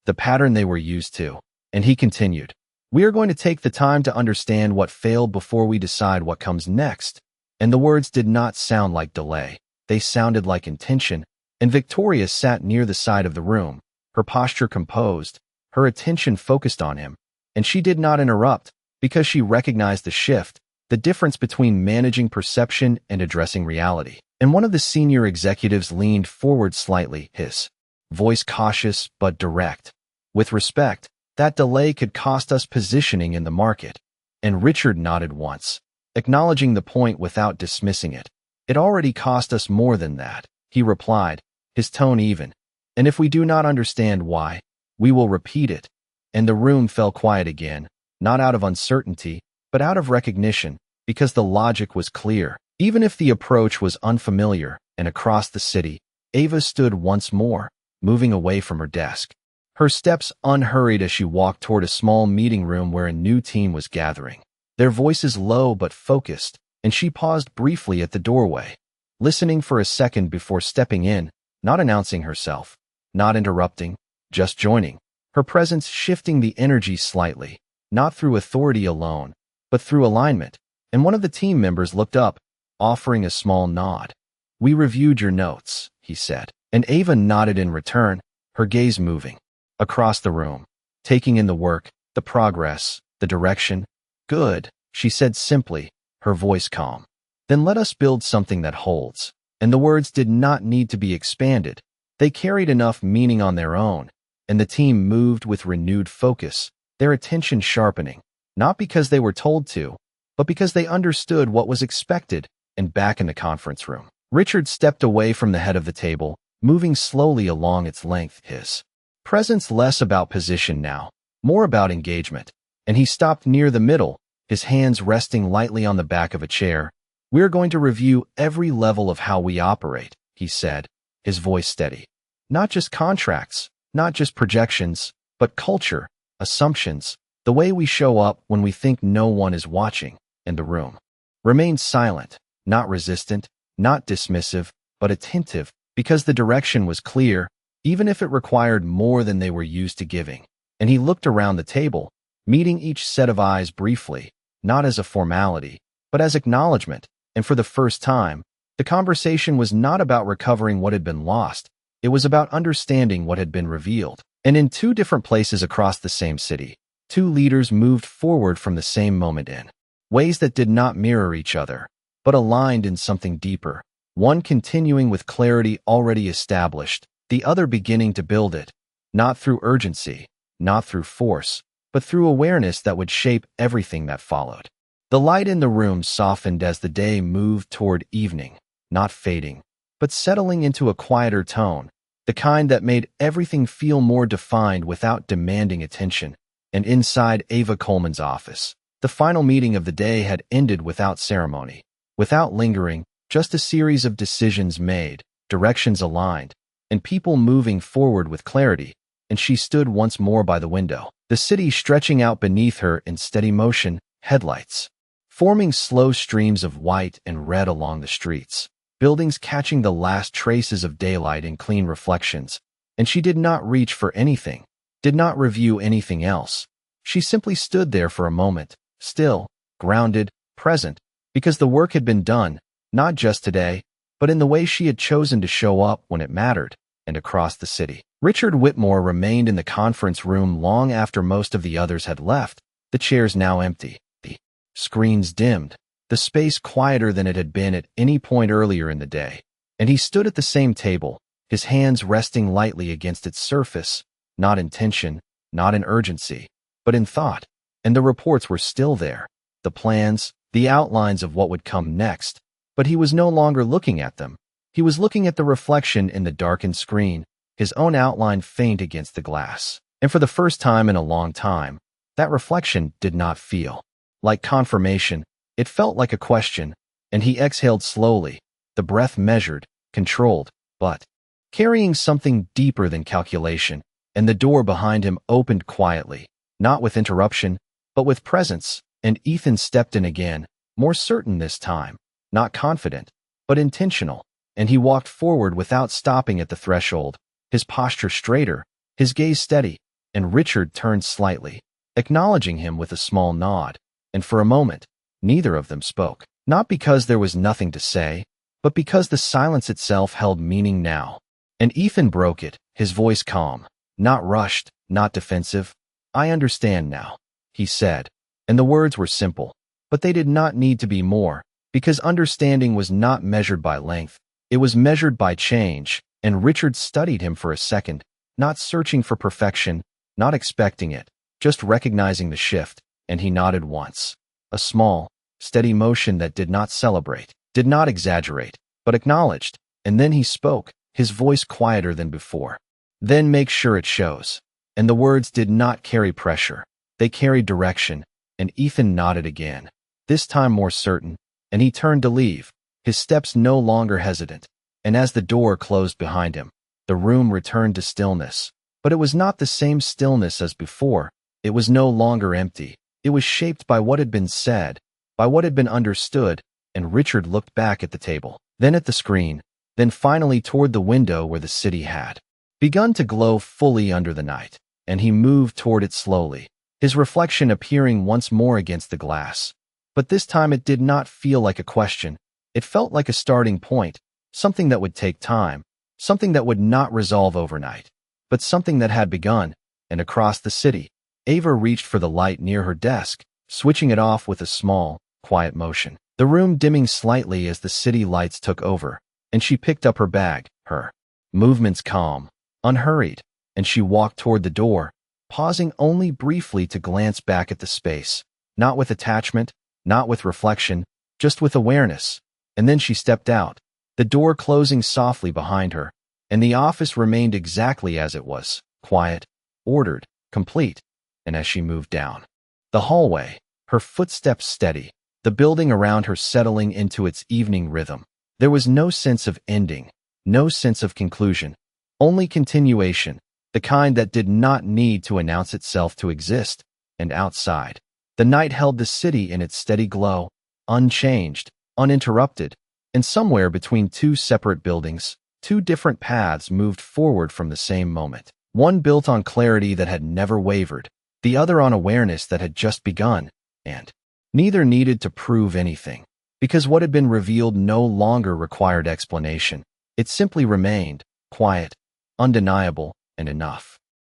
the pattern they were used to. And he continued, "We are going to take the time to understand what failed before we decide what comes next." And the words did not sound like delay. They sounded like intention, and Victoria sat near the side of the room, her posture composed, her attention focused on him, and she did not interrupt because she recognized the shift, the difference between managing perception and addressing reality. And one of the senior executives leaned forward slightly, his voice cautious but direct. "With respect, that delay could cost us positioning in the market." And Richard nodded once, acknowledging the point without dismissing it. "It already cost us more than that," he replied, his tone even. "And if we do not understand why, we will repeat it." And the room fell quiet again, not out of uncertainty, but out of recognition, because the logic was clear. Even if the approach was unfamiliar, and across the city, Ava stood once more, moving away from her desk. Her steps unhurried as she walked toward a small meeting room where a new team was gathering. Their voices low but focused, and she paused briefly at the doorway, listening for a second before stepping in, not announcing herself, not interrupting, just joining. Her presence shifting the energy slightly, not through authority alone, but through alignment. And one of the team members looked up, offering a small nod. "We reviewed your notes," he said, and Ava nodded in return, her gaze moving across the room, taking in the work, the progress, the direction. "Good," she said simply, her voice calm. "Then let us build something that holds." And the words did not need to be expanded. They carried enough meaning on their own, and the team moved with renewed focus, their attention sharpening, not because they were told to, but because they understood what was expected. And back in the conference room, Richard stepped away from the head of the table, moving slowly along its length, his presence less about position now, more about engagement. And he stopped near the middle, his hands resting lightly on the back of a chair. "We're going to review every level of how we operate," he said, his voice steady. "Not just contracts, not just projections, but culture, assumptions, the way we show up when we think no one is watching." And the room remained silent, not resistant, not dismissive, but attentive, because the direction was clear, even if it required more than they were used to giving. And he looked around the table, meeting each set of eyes briefly, not as a formality, but as acknowledgement. And for the first time, the conversation was not about recovering what had been lost. It was about understanding what had been revealed. And in two different places across the same city, two leaders moved forward from the same moment in ways that did not mirror each other, but aligned in something deeper. One continuing with clarity already established, the other beginning to build it, not through urgency, not through force, but through awareness that would shape everything that followed. The light in the room softened as the day moved toward evening, not fading, but settling into a quieter tone, the kind that made everything feel more defined without demanding attention. And inside Ava Coleman's office, the final meeting of the day had ended without ceremony, without lingering, just a series of decisions made, directions aligned, and people moving forward with clarity. And she stood once more by the window, the city stretching out beneath her in steady motion, headlights forming slow streams of white and red along the streets, buildings catching the last traces of daylight in clean reflections. And she did not reach for anything, did not review anything else. She simply stood there for a moment, still, grounded, present, because the work had been done, not just today, but in the way she had chosen to show up when it mattered. And across the city, Richard Whitmore remained in the conference room long after most of the others had left, the chairs now empty, the screens dimmed, the space quieter than it had been at any point earlier in the day. And he stood at the same table, his hands resting lightly against its surface, not in tension, not in urgency, but in thought. And the reports were still there. The plans, the outlines of what would come next. But he was no longer looking at them. He was looking at the reflection in the darkened screen, his own outline faint against the glass. And for the first time in a long time, that reflection did not feel like confirmation. It felt like a question, and he exhaled slowly, the breath measured, controlled, but carrying something deeper than calculation. And the door behind him opened quietly, not with interruption, but with presence, and Ethan stepped in again, more certain this time, not confident, but intentional, and he walked forward without stopping at the threshold, his posture straighter, his gaze steady, and Richard turned slightly, acknowledging him with a small nod, and for a moment, neither of them spoke, not because there was nothing to say, but because the silence itself held meaning now. And Ethan broke it, his voice calm, not rushed, not defensive. "I understand now," he said, and the words were simple, but they did not need to be more, because understanding was not measured by length, it was measured by change, and Richard studied him for a second, not searching for perfection, not expecting it, just recognizing the shift, and he nodded once. A small, steady motion that did not celebrate, did not exaggerate, but acknowledged, and then he spoke, his voice quieter than before. "Then make sure it shows." And the words did not carry pressure, they carried direction, and Ethan nodded again, this time more certain, and he turned to leave, his steps no longer hesitant. And as the door closed behind him, the room returned to stillness. But it was not the same stillness as before. It was no longer empty. It was shaped by what had been said, by what had been understood, and Richard looked back at the table, then at the screen, then finally toward the window where the city had begun to glow fully under the night, and he moved toward it slowly, his reflection appearing once more against the glass. But this time it did not feel like a question. It felt like a starting point, something that would take time, something that would not resolve overnight, but something that had begun. And across the city, Ava reached for the light near her desk, switching it off with a small, quiet motion, the room dimming slightly as the city lights took over, and she picked up her bag, her movements calm, unhurried, and she walked toward the door, pausing only briefly to glance back at the space, not with attachment, not with reflection, just with awareness. And then she stepped out, the door closing softly behind her, and the office remained exactly as it was, quiet, ordered, complete. And as she moved down the hallway, her footsteps steady, the building around her settling into its evening rhythm, there was no sense of ending, no sense of conclusion, only continuation, the kind that did not need to announce itself to exist. And outside, the night held the city in its steady glow, unchanged, uninterrupted, and somewhere between two separate buildings, two different paths moved forward from the same moment, one built on clarity that had never wavered, the other on awareness that had just begun, and neither needed to prove anything, because what had been revealed no longer required explanation. It simply remained, quiet, undeniable, and enough.